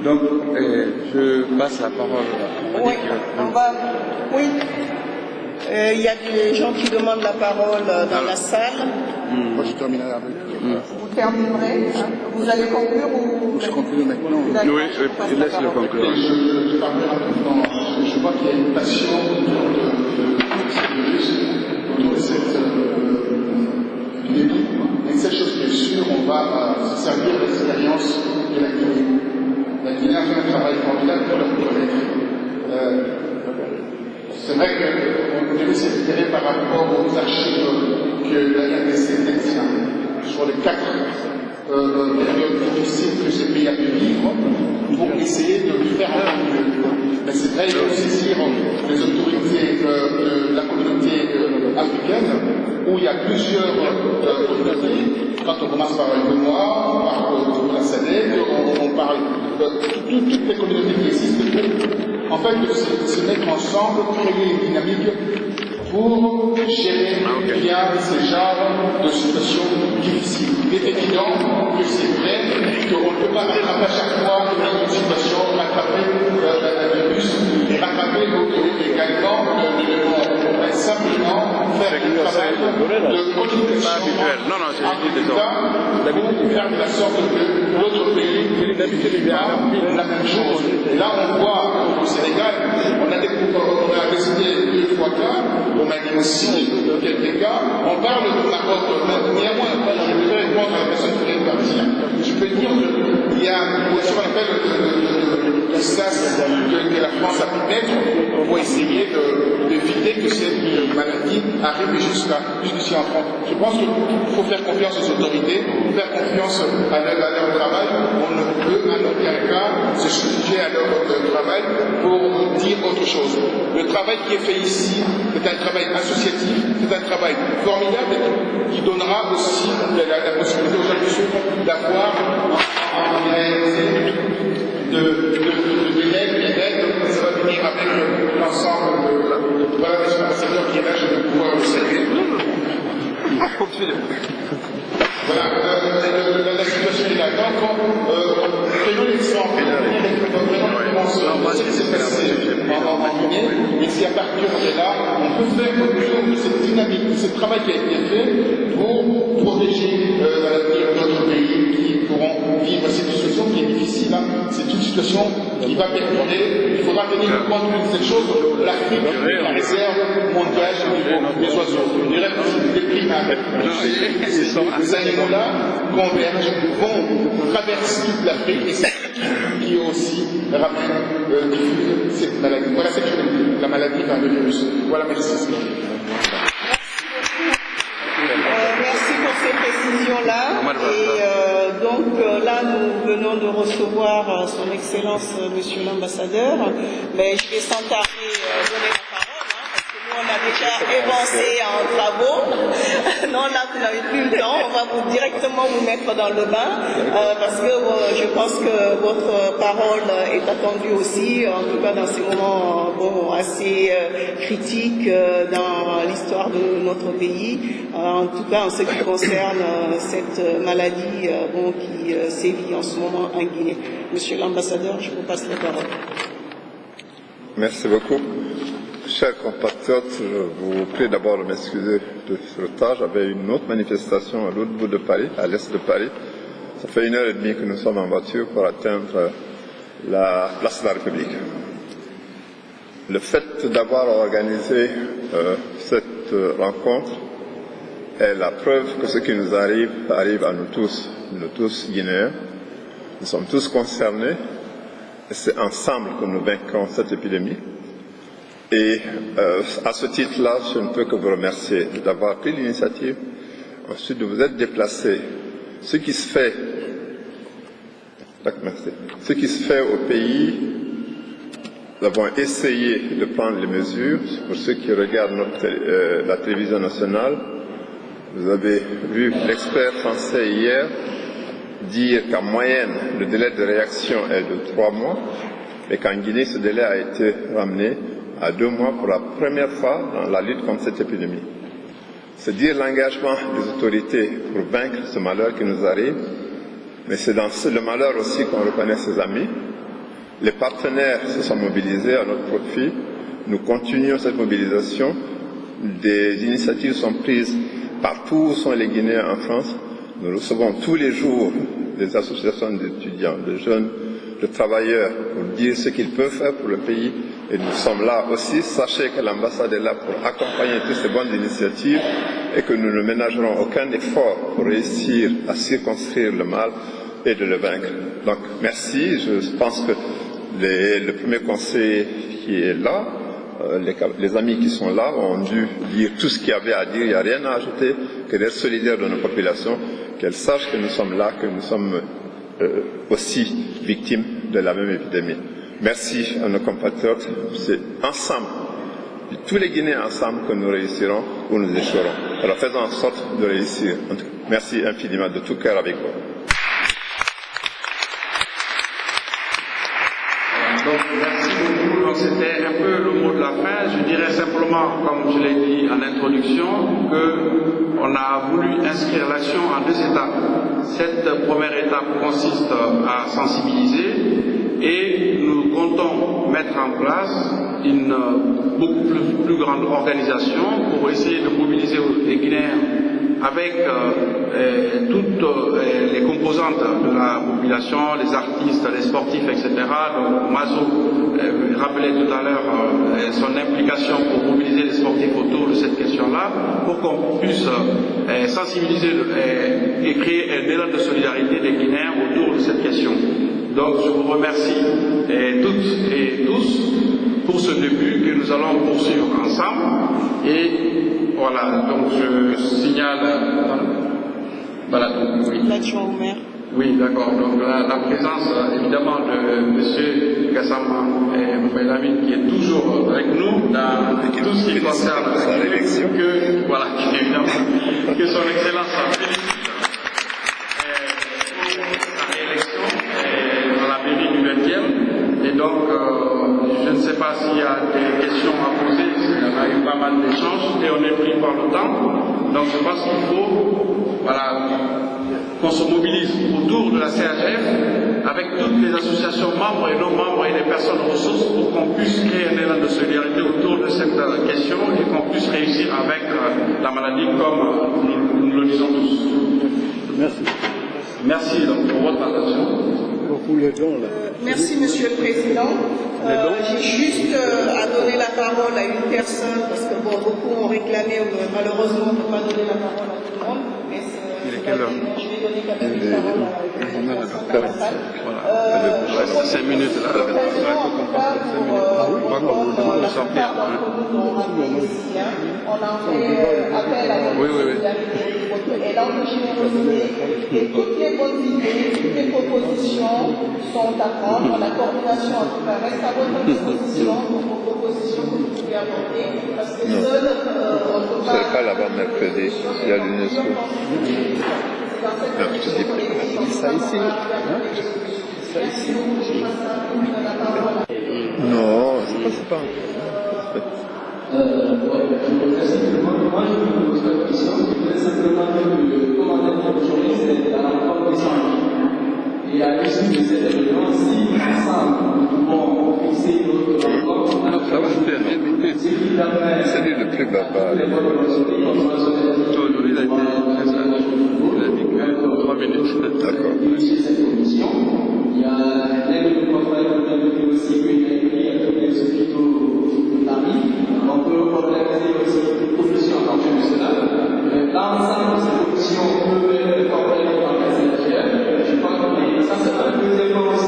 Donc, je passe la parole à Oui, oui. Il y a des gens qui demandent la parole dans la salle. Moi, je terminerai avec. Vous terminerez. Vous allez conclure ou... Je conclue maintenant. Oui, laisse-le conclure. Je parlerai rapidement. Je vois qu'il y a une passion autour de cette épidémie. Une seule chose qui est sûre, on va se servir de l'expérience de la Guinée. La Guinée a fait un travail formidable pour leur reconnaître. C'est vrai qu'on devait s'inspirer par rapport aux archives que la RDC détient sur les 4 périodes difficiles que ce pays a pu vivre pour essayer de le faire encore mieux. Mais c'est vrai, il faut saisir les autorités de la communauté africaine où il y a plusieurs communautés. Quand on commence par le Noir, par la SADC, on parle de toutes les communautés qui existent pour, en fait, se mettre ensemble, créer une dynamique pour gérer bien ces genres de situations difficiles. Il est évident que c'est vrai qu'on ne peut pas rattraper à chaque fois une situation, rattraper le virus et rattraper également le mort. Simplement faire un travail de communication pour faire de la sorte que l'autre pays vit la même chose. Et là, on voit au Sénégal, on a décidé 2-3 cas, au Mali aussi, quelques cas, on parle de Maroc, mais néanmoins, je vais répondre à la personne qui vient de partir. Je peux dire qu'il y a ce qu'on appelle le SAS que la France a pu mettre pour essayer d'éviter que cette maladie arrive jusqu'ici en France. Je pense qu'il faut faire confiance aux autorités, faire confiance à leur travail. On ne peut en aucun cas se sujet à leur travail pour dire autre chose. Le travail qui est fait ici, c'est un travail associatif, c'est un travail formidable qui donnera aussi la possibilité aux gens d'avoir en réalité de l'aide, ça va venir avec l'ensemble de voilà, monsieur l'ambassadeur qui est là, je vais pouvoir le saluer. Voilà, la situation est là. Donc, prenons l'exemple, ce qui s'est passé en Guinée, et si à partir de là, on peut faire quelque chose de cette dynamique, de ce travail qui a été fait pour protéger l'avenir d'autres pays qui pourront vivre cette situation qui est difficile. C'est une situation qui va perdurer. Il faudra tenir compte de cette chose. L'Afrique, la réserve mondiale des oiseaux, des primates, ces animaux-là convergent, vont traverser toute l'Afrique et c'est qui aussi ramène cette maladie. Voilà cette chose, la maladie par le virus. Voilà, merci. Merci pour ces précisions-là. Et donc là, nous venons de recevoir son Excellence, Monsieur l'Ambassadeur. Mais je vais sans tarder donner la parole, parce que nous, on a déjà avancé en travaux. Non, là, vous n'avez plus le temps. On va directement vous mettre dans le bain, parce que je pense que votre parole est attendue aussi, en tout cas dans ces moments assez critiques dans l'histoire de notre pays, en tout cas en ce qui concerne cette maladie qui sévit en ce moment en Guinée. Monsieur l'ambassadeur, je vous passe la parole. Merci beaucoup. Chers compatriotes, je vous prie d'abord de m'excuser de ce retard. J'avais une autre manifestation à l'autre bout de Paris, à l'est de Paris. Ça fait 1h30 que nous sommes en voiture pour atteindre la place de la République. Le fait d'avoir organisé cette rencontre est la preuve que ce qui nous arrive à nous tous guinéens. Nous sommes tous concernés C'est ensemble que nous vaincrons cette épidémie. Et à ce titre-là, je ne peux que vous remercier d'avoir pris l'initiative, ensuite de vous être déplacé. Ce qui se fait au pays, nous avons essayé de prendre les mesures. Pour ceux qui regardent la télévision nationale, vous avez vu l'expert français hier dire qu'en moyenne, le délai de réaction est de 3 mois, mais qu'en Guinée, ce délai a été ramené à 2 mois pour la première fois dans la lutte contre cette épidémie. C'est dire l'engagement des autorités pour vaincre ce malheur qui nous arrive, mais c'est dans le malheur aussi qu'on reconnaît ses amis. Les partenaires se sont mobilisés à notre profit. Nous continuons cette mobilisation. Des initiatives sont prises partout où sont les Guinéens en France. Nous recevons tous les jours des associations d'étudiants, de jeunes, de travailleurs pour dire ce qu'ils peuvent faire pour le pays. Et nous sommes là aussi. Sachez que l'ambassade est là pour accompagner toutes ces bonnes initiatives et que nous ne ménagerons aucun effort pour réussir à circonscrire le mal et de le vaincre. Donc merci. Je pense que le premier conseiller qui est là, les amis qui sont là ont dû dire tout ce qu'il y avait à dire. Il n'y a rien à ajouter que d'être solidaires de nos populations, qu'elles sachent que nous sommes là, que nous sommes aussi victimes de la même épidémie. Merci à nos compatriotes. C'est ensemble, tous les Guinéens ensemble, que nous réussirons ou nous échouerons. Alors faisons en sorte de réussir. Merci infiniment de tout cœur avec vous. Donc, merci beaucoup. Donc, c'était un peu le mot de la fin. Je dirais simplement, comme je l'ai dit en introduction, qu'on a voulu inscrire l'action en 2 étapes. Cette première étape consiste à sensibiliser et nous comptons mettre en place une beaucoup plus grande organisation pour essayer de mobiliser les Guinéens avec toutes les composantes de la population, les artistes, les sportifs, etc. Donc Mazo rappelait tout à l'heure son implication pour mobiliser les sportifs autour de cette question-là, pour qu'on puisse sensibiliser et créer un élan de solidarité des Guinéens autour de cette question. Donc je vous remercie toutes et tous pour ce début que nous allons poursuivre ensemble. Et voilà, donc je signale. Voilà, donc, oui. L'adjoint au maire. Oui, d'accord. Donc la présence évidemment de M. Gassama Moubelamine qui est toujours avec nous dans tout ce qui concerne sa réélection, voilà, évidemment, que son Excellence félicite pour sa réélection dans la mairie du 20e. Et donc, je ne sais pas s'il y a des questions à poser, il y en a eu pas mal d'échanges et on est pris par le temps. Donc je pense qu'il faut, voilà, qu'on se mobilise autour de la CHF avec toutes les associations membres et non-membres et les personnes ressources pour qu'on puisse créer un élan de solidarité autour de cette question et qu'on puisse réussir avec la maladie comme nous le disons tous. Merci. Merci donc pour votre attention. Merci Monsieur le Président. J'ai juste à donner la parole à une personne parce que bon, beaucoup ont réclamé, malheureusement on ne peut pas donner la parole à tout le monde, mais je vais donner quand même une parole à une personne dans la salle. Voilà. 5 minutes là. On a fait appel à la et dans le générosité et toutes les bonnes idées, toutes les propositions sont à prendre. La coordination en tout cas reste à votre disposition pour vos propositions que vous pouvez apporter parce que seul on ne peut pas. C'est pas là-bas mercredi, il y a l'UNESCO. Non, je dis ça ici. Non, c'est pas. Moi, je vous pose pas de question, je voudrais simplement que comment dire aujourd'hui, c'est la rencontre des gens. Et à l'issue de cette réunion, si ensemble nous pouvons fixer notre rencontre, c'est qui permet. Salut le plus baba. Aujourd'hui, il a été très il a dit que 3 minutes. D'accord. Cette commission, il y a l'aide de confrères qui ont été aussi écrits à tous les hôpitaux de Paris. On peut organiser aussi une commission à partir du Sénat. L'ensemble de ces commissions peuvent être formées par la CNGF. Je crois que ça, c'est un deuxième point aussi.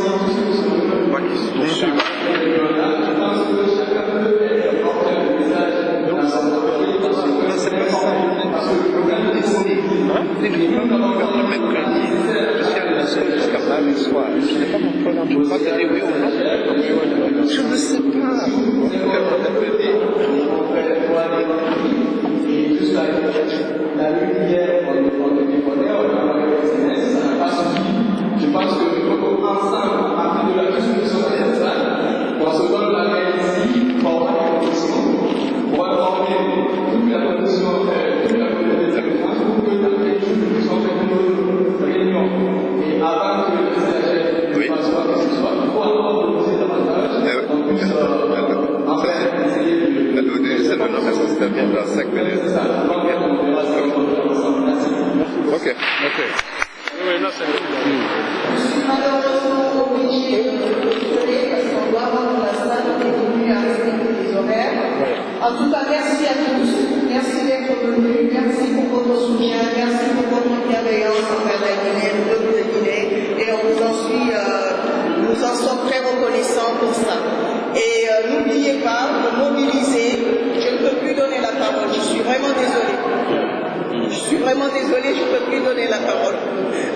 dans 5 minutes. Ok. Je suis malheureusement obligée de désolée parce qu'on doit rendre la salle continue à respecter les horaires. En tout cas, merci à tous. Merci d'être venus. Merci pour votre soutien. Merci pour votre bienveillance envers la Guinée, le peuple de Guinée. Et nous en sommes très reconnaissants pour ça. Et n'oubliez pas de mobiliser. Je ne peux plus donner la parole. Je suis vraiment désolée. Je suis vraiment désolée, je ne peux plus donner la parole.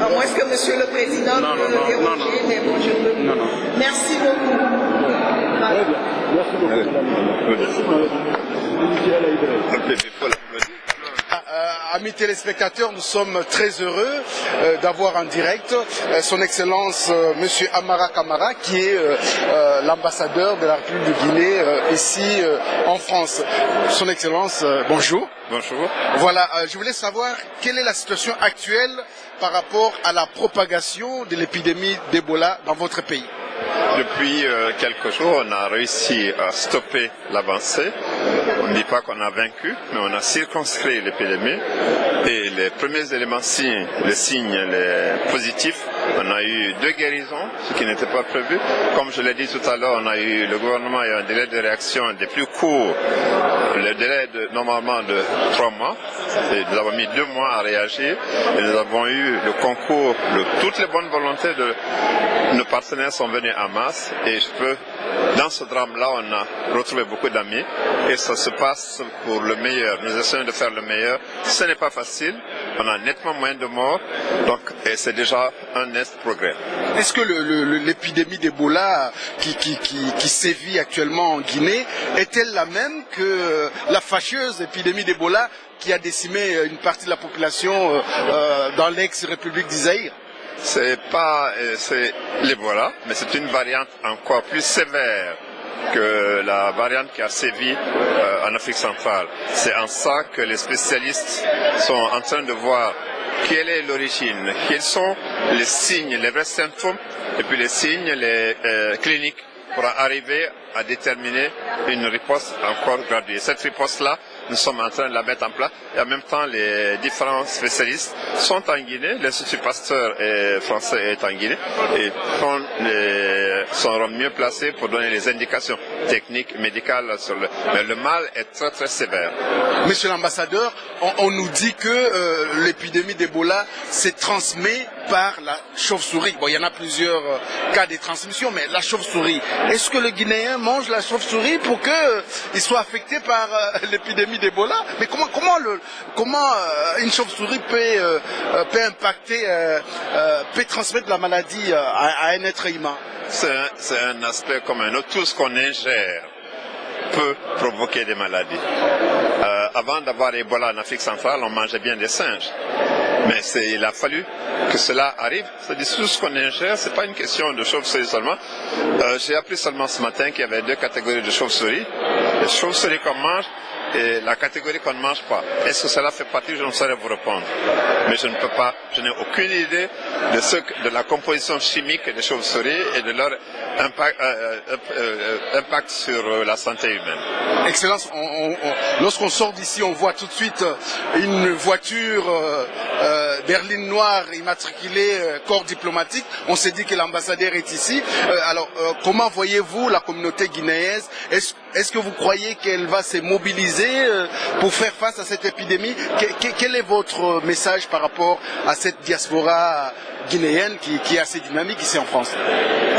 À moins que Monsieur le Président peut déroger, mais bon, je peux. Merci beaucoup. Voilà. Amis téléspectateurs, nous sommes très heureux d'avoir en direct son Excellence Monsieur Amara Camara, qui est l'ambassadeur de la République de Guinée ici en France. Son Excellence, bonjour. Bonjour. Voilà, je voulais savoir quelle est la situation actuelle par rapport à la propagation de l'épidémie d'Ebola dans votre pays. Depuis quelques jours, on a réussi à stopper l'avancée. On ne dit pas qu'on a vaincu, mais on a circonscrit l'épidémie. Et les premiers éléments signes, les signes positifs, on a eu 2 guérisons, ce qui n'était pas prévu. Comme je l'ai dit tout à l'heure, le gouvernement a eu un délai de réaction des plus courts, le délai normalement de 3 mois. Et nous avons mis 2 mois à réagir. Et nous avons eu le concours de toutes les bonnes volontés de nos partenaires sont venus en masse. Et dans ce drame-là, on a retrouvé beaucoup d'amis. Et ça se passe pour le meilleur. Nous essayons de faire le meilleur. Ce n'est pas facile. On a nettement moins de morts. Donc, c'est déjà un net progrès. Est-ce que l'épidémie d'Ebola qui sévit actuellement en Guinée est-elle la même que la fâcheuse épidémie d'Ebola qui a décimé une partie de la population dans l'ex-république d'Isaïr? C'est l'Ebola, mais c'est une variante encore plus sévère que la variante qui a sévi en Afrique centrale. C'est en ça que les spécialistes sont en train de voir quelle est l'origine, quels sont les signes, les vrais symptômes, et puis les signes, les cliniques, pour arriver à déterminer une riposte encore graduée. Cette riposte-là, nous sommes en train de la mettre en place. Et en même temps, les différents spécialistes sont en Guinée. L'Institut Pasteur français est en Guinée et seront mieux placés pour donner les indications techniques, médicales. Mais le mal est très très sévère. Monsieur l'ambassadeur, on nous dit que l'épidémie d'Ebola s'est transmise par la chauve-souris. Bon, il y en a plusieurs cas de transmission, mais la chauve-souris. Est-ce que le Guinéen mange la chauve-souris pour qu'il soit affecté par l'épidémie d'Ebola? Mais comment une chauve-souris peut impacter, peut transmettre la maladie à un être humain? C'est un aspect comme un autre. Tout ce qu'on ingère peut provoquer des maladies. Avant d'avoir Ebola en Afrique centrale, on mangeait bien des singes. Mais il a fallu que cela arrive. C'est-à-dire tout ce qu'on ingère, ce n'est pas une question de chauve-souris seulement. J'ai appris seulement ce matin qu'il y avait 2 catégories de chauves-souris. Les chauves-souris qu'on mange et la catégorie qu'on ne mange pas. Est-ce que cela fait partie? Je ne saurais vous répondre. Mais je ne peux pas, je n'ai aucune idée de la composition chimique des chauves-souris et de leur impact sur la santé humaine. Excellence, lorsqu'on sort d'ici, on voit tout de suite une voiture berline noire immatriculée corps diplomatique. On s'est dit que l'ambassadeur est ici. Alors, comment voyez-vous la communauté guinéenne? Est-ce que vous croyez qu'elle va se mobiliser pour faire face à cette épidémie? Quel est votre message par rapport à cette diaspora guinéenne qui est assez dynamique ici en France?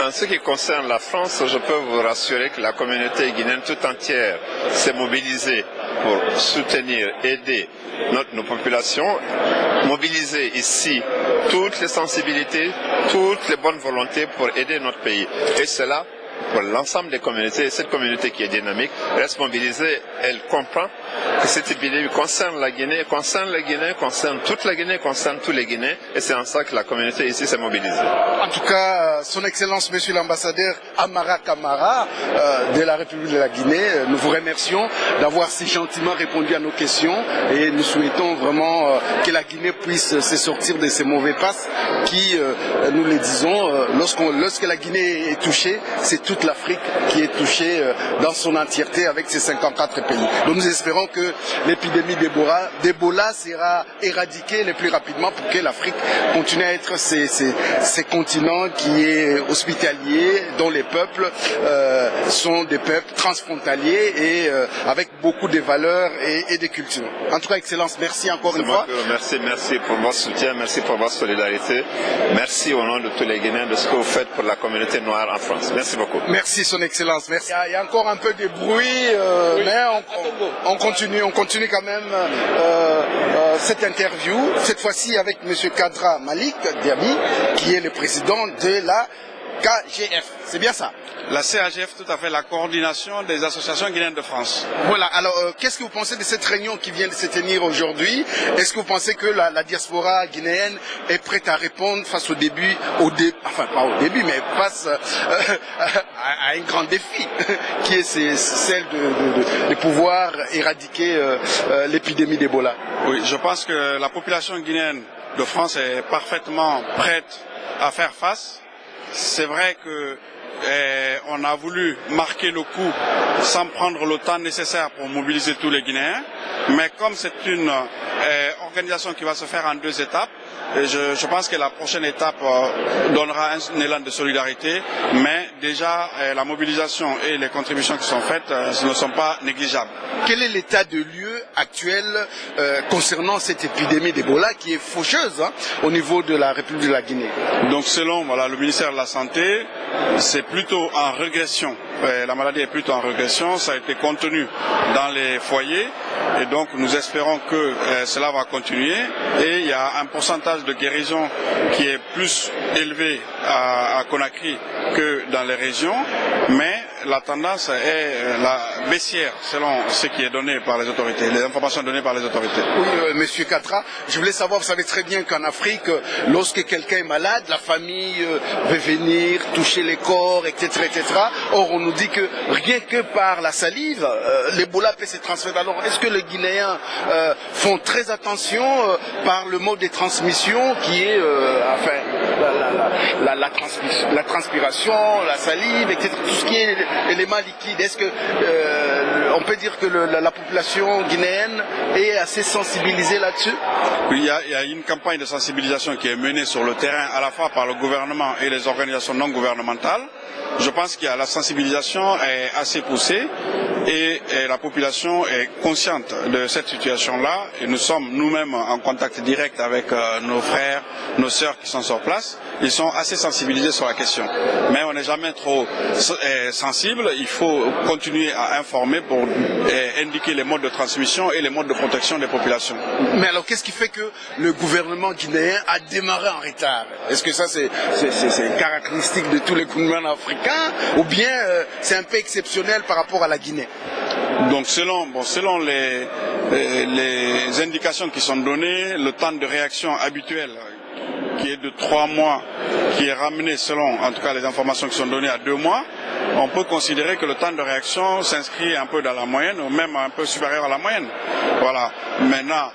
En ce qui concerne la France, je peux vous rassurer que la communauté guinéenne tout entière s'est mobilisée pour soutenir, aider nos populations, mobiliser ici toutes les sensibilités, toutes les bonnes volontés pour aider notre pays. Et cela pour l'ensemble des communautés. Cette communauté qui est dynamique reste mobilisée. Elle comprend que cette épidémie concerne la Guinée, concerne les Guinéens, concerne toute la Guinée, concerne tous les Guinéens. Et c'est en ça que la communauté ici s'est mobilisée. En tout cas, son Excellence, Monsieur l'ambassadeur Amara Camara de la République de la Guinée, nous vous remercions d'avoir si gentiment répondu à nos questions et nous souhaitons vraiment que la Guinée puisse se sortir de ces mauvais passes qui, nous le disons, lorsque la Guinée est touchée, c'est toute l'Afrique qui est touchée dans son entièreté avec ces 54 pays. Donc nous espérons que l'épidémie d'Ebola sera éradiquée le plus rapidement pour que l'Afrique continue à être ces continents qui est hospitalier, dont les peuples sont des peuples transfrontaliers et avec beaucoup de valeurs et de cultures. En tout cas, Excellence, merci encore une fois. Merci pour votre soutien, merci pour votre solidarité. Merci au nom de tous les Guinéens de ce que vous faites pour la communauté noire en France. Merci beaucoup. Merci Son Excellence. Merci. Il y a encore un peu de bruit, mais on continue quand même cette interview, cette fois-ci avec M. Kadra Malik Diaby, qui est le président de la KGF. C'est bien ça? La CAGF, tout à fait, la coordination des associations guinéennes de France. Voilà, alors qu'est-ce que vous pensez de cette réunion qui vient de se tenir aujourd'hui? Est-ce que vous pensez que la diaspora guinéenne est prête à répondre face au début, enfin pas au début, mais face à un grand défi, qui est celle de pouvoir éradiquer l'épidémie d'Ebola? Oui, je pense que la population guinéenne de France est parfaitement prête à faire face. C'est vrai que on a voulu marquer le coup sans prendre le temps nécessaire pour mobiliser tous les Guinéens, mais comme c'est une organisation qui va se faire en 2 étapes, je pense que la prochaine étape donnera un élan de solidarité, mais déjà la mobilisation et les contributions qui sont faites ne sont pas négligeables. Quel est l'état de lieu actuel concernant cette épidémie d'Ebola qui est faucheuse au niveau de la République de la Guinée? Donc selon le ministère de la Santé, c'est plutôt en régression. La maladie est plutôt en régression, ça a été contenu dans les foyers et donc nous espérons que cela va continuer et il y a un pourcentage de guérison qui est plus élevé à Conakry que dans les régions, mais la tendance est la baissière selon ce qui est donné par les autorités, les informations données par les autorités. Oui, Monsieur Katra, je voulais savoir, vous savez très bien qu'en Afrique, lorsque quelqu'un est malade, la famille veut venir toucher les corps, etc., etc. Or, on nous dit que rien que par la salive, l'Ebola peut se transmettre. Alors, est-ce que les Guinéens font très attention par le mode de transmission qui est, la transpiration, la salive, etc., tout ce qui est élément liquide? Est-ce que on peut dire que la population guinéenne est assez sensibilisée là-dessus? Oui, il y a une campagne de sensibilisation qui est menée sur le terrain à la fois par le gouvernement et les organisations non gouvernementales. Je pense que la sensibilisation est assez poussée et la population est consciente de cette situation-là et nous sommes nous-mêmes en contact direct avec nos frères, nos sœurs qui sont sur place. Ils sont assez sensibilisés sur la question. Mais on n'est jamais trop sensible, il faut continuer à informer pour indiquer les modes de transmission et les modes de protection des populations. Mais alors qu'est-ce qui fait que le gouvernement guinéen a démarré en retard? Est-ce que ça c'est une caractéristique de tous les gouvernements africains ou bien c'est un peu exceptionnel par rapport à la Guinée? Donc selon les indications qui sont données, le temps de réaction habituel qui est de 3 mois, qui est ramené selon en tout cas les informations qui sont données à 2 mois, on peut considérer que le temps de réaction s'inscrit un peu dans la moyenne ou même un peu supérieur à la moyenne. Voilà. Maintenant,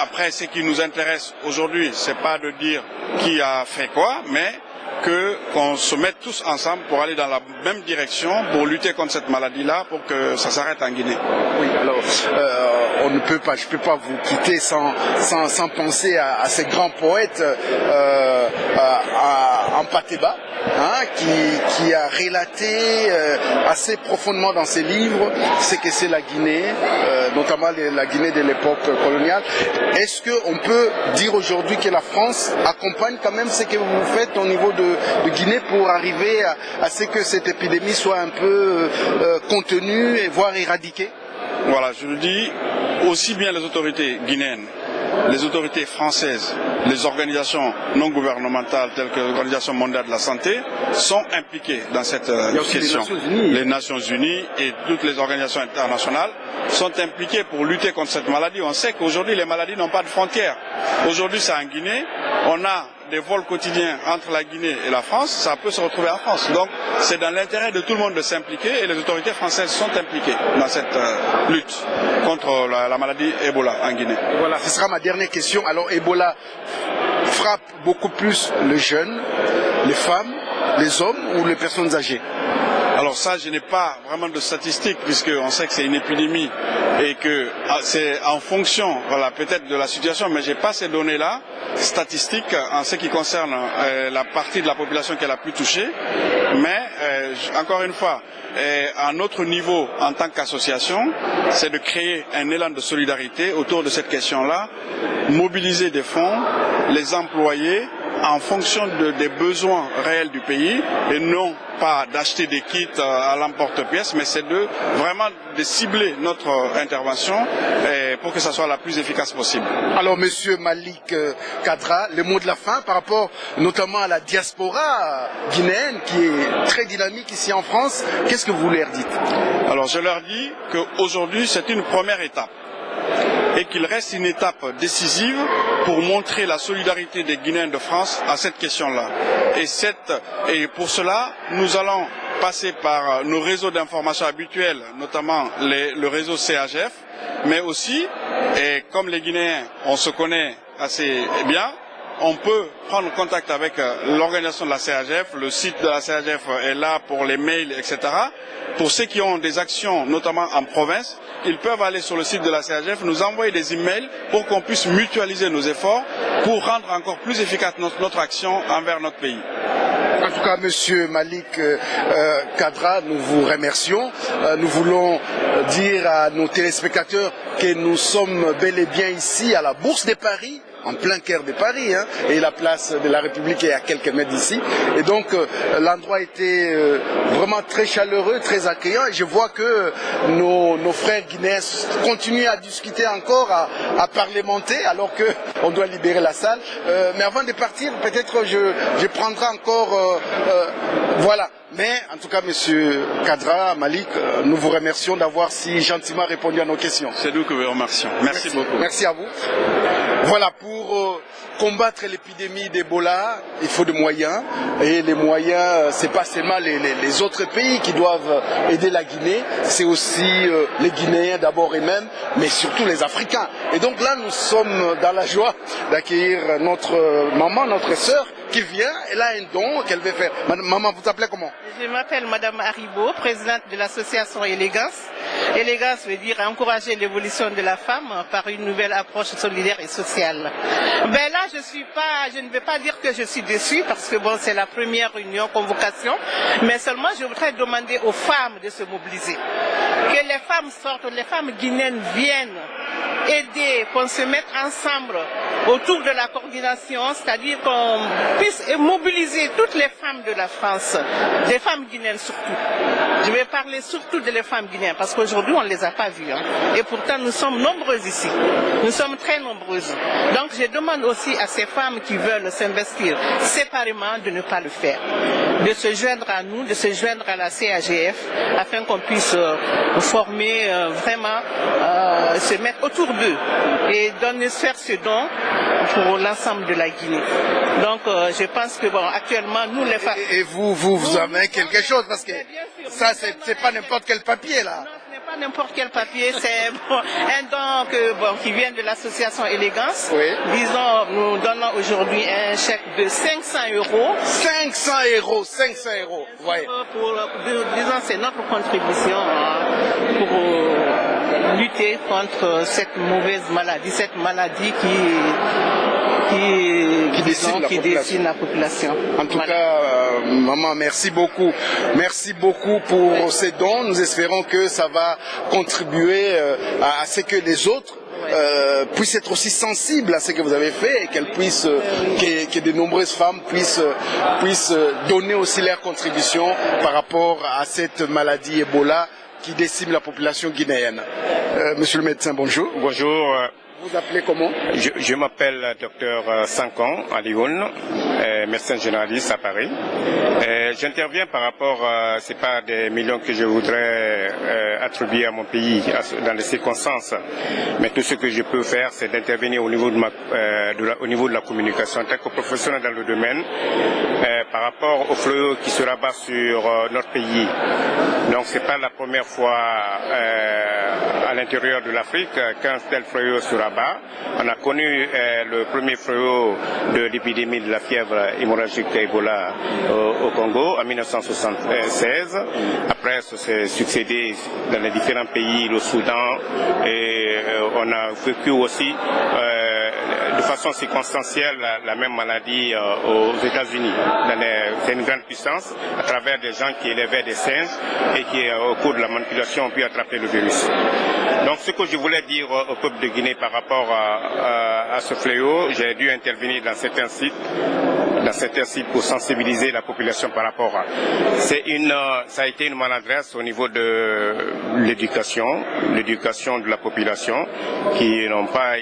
après ce qui nous intéresse aujourd'hui, c'est pas de dire qui a fait quoi, mais qu'on se mette tous ensemble pour aller dans la même direction, pour lutter contre cette maladie-là, pour que ça s'arrête en Guinée. Oui, alors je ne peux pas vous quitter sans penser à ces grands poètes en Pateba, qui a relaté assez profondément dans ses livres ce que c'est la Guinée, notamment la Guinée de l'époque coloniale. Est-ce qu'on peut dire aujourd'hui que la France accompagne quand même ce que vous faites au niveau de Guinée pour arriver à ce que cette épidémie soit un peu contenue et voire éradiquée? Voilà, je le dis, aussi bien les autorités guinéennes, les autorités françaises, les organisations non gouvernementales telles que l'Organisation mondiale de la santé sont impliquées dans cette question. Les Nations Unies et toutes les organisations internationales sont impliquées pour lutter contre cette maladie. On sait qu'aujourd'hui les maladies n'ont pas de frontières. Aujourd'hui c'est en Guinée, on a des vols quotidiens entre la Guinée et la France, ça peut se retrouver en France. Donc c'est dans l'intérêt de tout le monde de s'impliquer et les autorités françaises sont impliquées dans cette lutte contre la maladie Ebola en Guinée. Voilà, ce sera ma dernière question. Alors Ebola frappe beaucoup plus les jeunes, les femmes, les hommes ou les personnes âgées? Alors ça, je n'ai pas vraiment de statistiques, puisqu'on sait que c'est une épidémie et que c'est en fonction, voilà, peut-être de la situation, mais je n'ai pas ces données-là, statistiques, en ce qui concerne la partie de la population qui est la plus touchée. Mais, encore une fois, à notre niveau, en tant qu'association, c'est de créer un élan de solidarité autour de cette question-là, mobiliser des fonds, les employer en fonction des besoins réels du pays et non pas d'acheter des kits à l'emporte-pièce, mais c'est vraiment de cibler notre intervention pour que ça soit la plus efficace possible. Alors, Monsieur Malik Kadra, le mot de la fin par rapport notamment à la diaspora guinéenne qui est très dynamique ici en France, qu'est-ce que vous leur dites? Alors, je leur dis qu'aujourd'hui, c'est une première étape et qu'il reste une étape décisive pour montrer la solidarité des Guinéens de France à cette question-là. Et pour cela, nous allons passer par nos réseaux d'information habituels, notamment le réseau CAGF, mais aussi, et comme les Guinéens, on se connaît assez bien, on peut prendre contact avec l'organisation de la CAGF, le site de la CAGF est là pour les mails, etc. Pour ceux qui ont des actions, notamment en province, ils peuvent aller sur le site de la CAGF, nous envoyer des emails pour qu'on puisse mutualiser nos efforts pour rendre encore plus efficace notre action envers notre pays. En tout cas, Monsieur Malik Kadra, nous vous remercions. Nous voulons dire à nos téléspectateurs que nous sommes bel et bien ici à la Bourse de Paris, en plein cœur de Paris, hein, et la place de la République est à quelques mètres d'ici. Et donc, l'endroit était vraiment très chaleureux, très accueillant. Et je vois que nos frères guinéens continuent à discuter encore, à parlementer, alors qu'on doit libérer la salle. Mais avant de partir, peut-être je prendrai encore... voilà. Mais en tout cas, Monsieur Kadra, Malik, nous vous remercions d'avoir si gentiment répondu à nos questions. C'est nous que vous remercions. Merci beaucoup. Merci à vous. Voilà, pour combattre l'épidémie d'Ebola, il faut des moyens. Et les moyens, c'est pas seulement les autres pays qui doivent aider la Guinée, c'est aussi les Guinéens d'abord et même, mais surtout les Africains. Et donc là, nous sommes dans la joie d'accueillir notre maman, notre sœur, qui vient, elle a un don qu'elle veut faire. Maman, vous appelez comment? Je m'appelle Madame Haribo, présidente de l'association Élégance. Élégance veut dire encourager l'évolution de la femme par une nouvelle approche solidaire et sociale. Ben là, je ne vais pas dire que je suis déçue parce que bon, c'est la première réunion, convocation, mais seulement je voudrais demander aux femmes de se mobiliser. Que les femmes sortent, les femmes guinéennes viennent aider, qu'on se mette ensemble autour de la coordination, c'est-à-dire qu'on puisse mobiliser toutes les femmes de la France, des femmes guinéennes surtout. Je vais parler surtout des femmes guinéennes parce qu'aujourd'hui on ne les a pas vues. Hein. Et pourtant nous sommes nombreuses ici. Nous sommes très nombreuses. Donc je demande aussi à ces femmes qui veulent s'investir séparément de ne pas le faire. De se joindre à nous, de se joindre à la CAGF afin qu'on puisse former vraiment, se mettre autour d'eux et faire ce don pour l'ensemble de la Guinée. Donc je pense que bon, actuellement nous les femmes... Et vous avez quelque chose parce que ça c'est pas n'importe quel papier là. Pas n'importe quel papier, c'est un don qui vient de l'association Élégance. Oui. Disons, nous donnons aujourd'hui un chèque de 500 euros. 500 euros, 500 euros. Ouais. Disons, c'est notre contribution pour lutter contre cette mauvaise maladie, cette maladie qui décime la population. En tout cas, maman, merci beaucoup. Merci beaucoup pour ces dons. Nous espérons que ça va contribuer à ce que les autres puissent être aussi sensibles à ce que vous avez fait et qu'elles puissent, que de nombreuses femmes puissent donner aussi leur contribution par rapport à cette maladie Ebola qui décime la population guinéenne. Monsieur le médecin, bonjour. Bonjour. Vous appelez comment? Je m'appelle Dr Sankan Alioun, médecin généraliste à Paris. J'interviens par rapport, c'est pas des millions que je voudrais attribuer à mon pays dans les circonstances, mais tout ce que je peux faire, c'est d'intervenir au niveau de la communication en tant que professionnel dans le domaine, par rapport au fléau qui se rabat sur notre pays. Donc c'est pas la première fois à l'intérieur de l'Afrique qu'un tel fléau se rabat. On a connu le premier fléau de l'épidémie de la fièvre hémorragique Ebola au Congo en 1976. Après, ça s'est succédé dans les différents pays, le Soudan, et on a vécu aussi de façon circonstancielle la même maladie aux États-Unis. C'est une grande puissance à travers des gens qui élevaient des singes et qui, au cours de la manipulation, ont pu attraper le virus. Donc, ce que je voulais dire au peuple de Guinée par rapport à ce fléau, j'ai dû intervenir dans certains sites pour sensibiliser la population par rapport à. Ça a été une maladresse au niveau de l'éducation de la population qui n'ont pas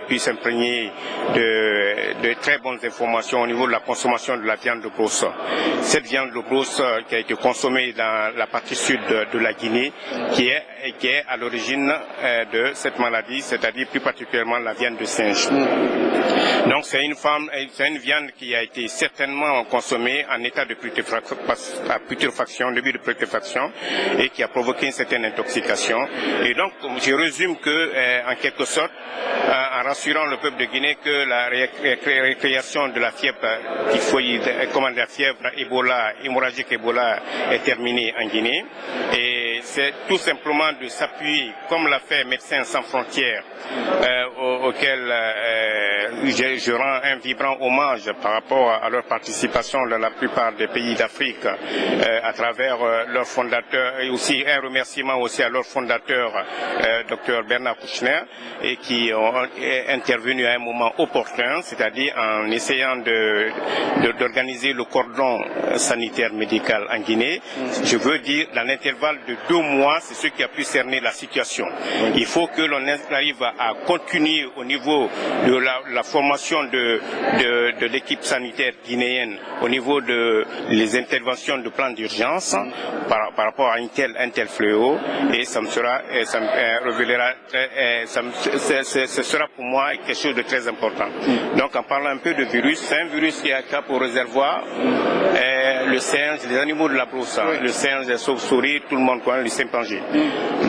pu s'imprégner de très bonnes informations au niveau de la consommation de la viande de brousse. Cette viande de brousse qui a été consommée dans la partie sud de la Guinée, qui est à l'origine de cette maladie, c'est-à-dire plus particulièrement la viande de singe. Donc c'est une viande qui a été certainement consommée en état de putréfaction, début de putréfaction, et qui a provoqué une certaine intoxication. Et donc je résume que, en quelque sorte, en rassurant le peuple de Guinée que la récréation de la fièvre la fièvre hémorragique Ebola est terminée en Guinée. Et c'est tout simplement de s'appuyer, comme l'a fait Médecins sans frontières, auquel je rends un vibrant hommage par rapport à leur participation dans la plupart des pays d'Afrique à travers leur fondateur, et aussi un remerciement aussi à leur fondateur, Dr Bernard Kouchner, et qui ont intervenu à un moment opportun, c'est-à-dire en essayant d'organiser le cordon sanitaire médical en Guinée. Je veux dire, dans l'intervalle de 2 mois, c'est ce qui a pu cerner la situation. Il faut que l'on arrive à continuer au niveau de la formation de l'équipe sanitaire guinéenne, au niveau de les interventions de plan d'urgence par rapport à un tel fléau, et ce sera pour moi quelque chose de très important. Donc en parlant un peu de virus, c'est un virus qui a pour réservoir le singe, les animaux de la brousse, le singe, la chauve-souris, tout le monde connaît le chimpanzé.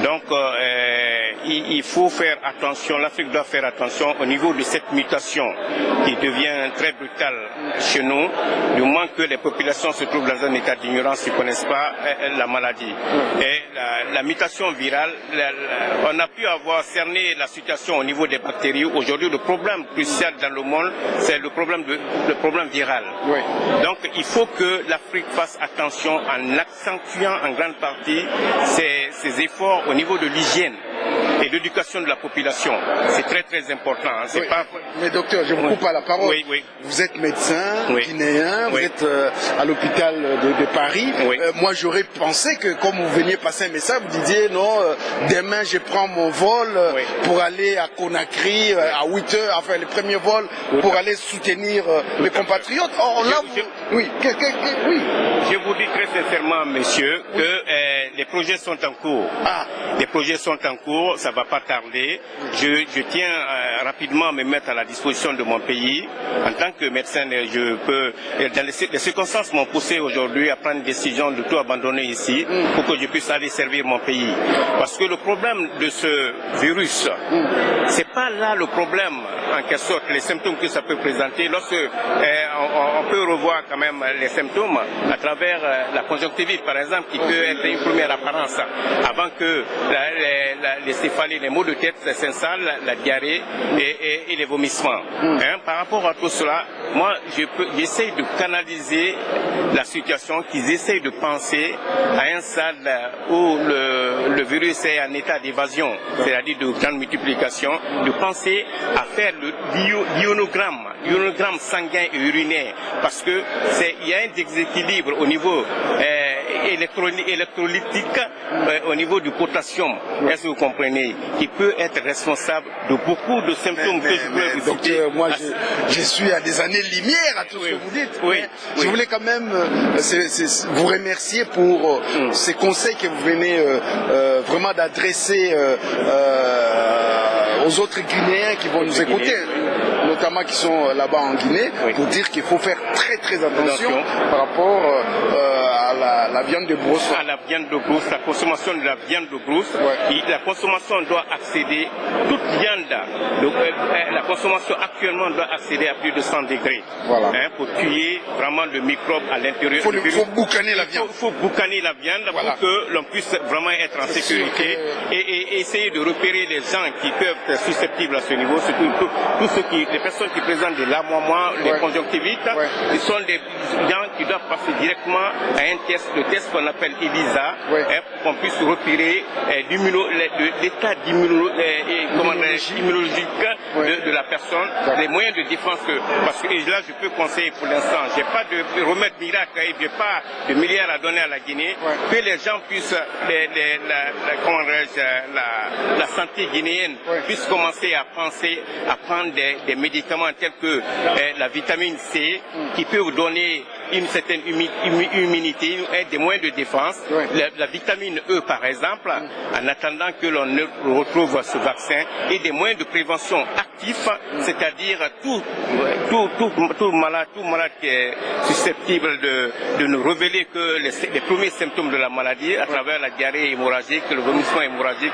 Donc il faut faire attention, l'Afrique doit faire attention au niveau de cette mutation qui devient très brutale chez nous, du moins que les populations se trouvent dans un état d'ignorance, qui ne connaissent pas la maladie. Et la mutation virale, on a pu avoir cerné la situation au niveau des bactéries. Aujourd'hui, le problème crucial dans le monde, c'est le problème viral. Oui. Donc il faut que l'Afrique fasse attention en accentuant en grande partie ses efforts au niveau de l'hygiène et l'éducation de la population. C'est très très important. Oui. Mais docteur, je vous coupe à la parole. Oui, oui. Vous êtes médecin guinéen, vous êtes à l'hôpital de Paris. Oui. Moi j'aurais pensé que comme vous veniez passer un message, vous disiez non, demain je prends mon vol pour aller à Conakry à 8h, enfin le premier vol pour aller soutenir mes compatriotes. Or là, oui. Je vous dis très sincèrement, monsieur, que les projets sont en cours. Les projets sont en cours, ça ne va pas tarder. Je tiens rapidement à me mettre à la disposition de mon pays. En tant que médecin, les circonstances m'ont poussé aujourd'hui à prendre une décision de tout abandonner ici pour que je puisse aller servir mon pays. Parce que le problème de ce virus, c'est pas là le problème, en quelque sorte, les symptômes que ça peut présenter. Lorsque on peut revoir quand même les symptômes à travers la conjonctivite, par exemple, qui peut être une première apparence, avant que les céphalées, les maux de tête s'installent, la diarrhée et les vomissements. Par rapport à tout cela, moi, j'essaye de canaliser la situation, qu'ils essayent de penser à un stade où le virus est en état d'évasion, c'est-à-dire de grande multiplication, de penser à faire le ionogramme sanguin et urinaire, parce que il y a un déséquilibre au niveau électrolytique, au niveau du potassium, est-ce que vous comprenez, qui peut être responsable de beaucoup de symptômes que je peux vous citer. Docteur, moi je suis à des années-lumière à tout ce que vous dites. Je voulais quand même vous remercier pour ces conseils que vous venez vraiment d'adresser aux autres Guinéens qui vont nous écouter, notamment qui sont là-bas en Guinée, pour dire qu'il faut faire très très attention par rapport à à la viande de brousse. À la viande de brousse, la consommation de la viande de brousse. La consommation doit accéder, toute viande, la consommation actuellement doit accéder à plus de 100 degrés. Voilà. Pour tuer vraiment le microbe à l'intérieur. Il faut boucaner la viande. Il faut boucaner la viande pour que l'on puisse vraiment être en sécurité et essayer de repérer les gens qui peuvent être susceptibles à ce niveau, surtout les personnes qui présentent des larmoiements, les conjonctivites, ce sont des gens qui doivent passer directement à un test, le test qu'on appelle ELISA, pour qu'on puisse repérer l'état immunologique de la personne, les moyens de défense, parce que là je peux conseiller pour l'instant, je n'ai pas de remède miracle, je n'ai pas de milliards à donner à la Guinée, que les gens puissent, la santé guinéenne puisse commencer à penser à prendre des médicaments tels que la vitamine C, qui peut vous donner une certaine immunité, des moyens de défense, la vitamine E par exemple, en attendant que l'on retrouve ce vaccin, et des moyens de prévention actifs, c'est-à-dire tout malade qui est susceptible de nous révéler que les premiers symptômes de la maladie, à travers la diarrhée hémorragique, le vomissement hémorragique,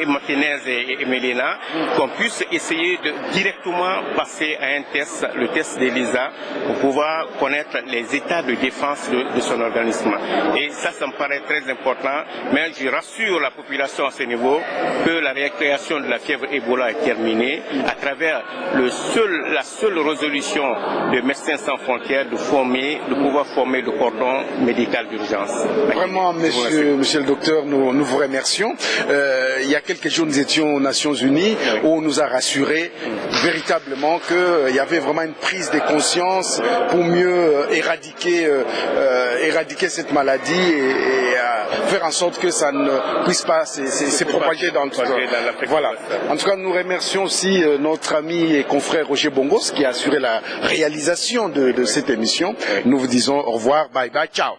hématénèse et méléna, qu'on puisse essayer de directement passer à un test, le test d'ELISA, pour pouvoir connaître les états de défense de son organisme. Et ça me paraît très important, mais je rassure la population à ce niveau que la récréation de la fièvre Ebola est terminée à travers la seule résolution de Médecins sans frontières de pouvoir former le cordon médical d'urgence. Vraiment, monsieur le docteur, nous vous remercions. Il y a quelques jours, nous étions aux Nations Unies où on nous a rassuré véritablement qu'il y avait vraiment une prise de conscience pour mieux éradiquer cette maladie et faire en sorte que ça ne puisse pas se propager dans tout. Voilà. En tout cas, nous remercions aussi notre ami et confrère Roger Bongos qui a assuré la réalisation de cette émission. Nous vous disons au revoir, bye bye, ciao.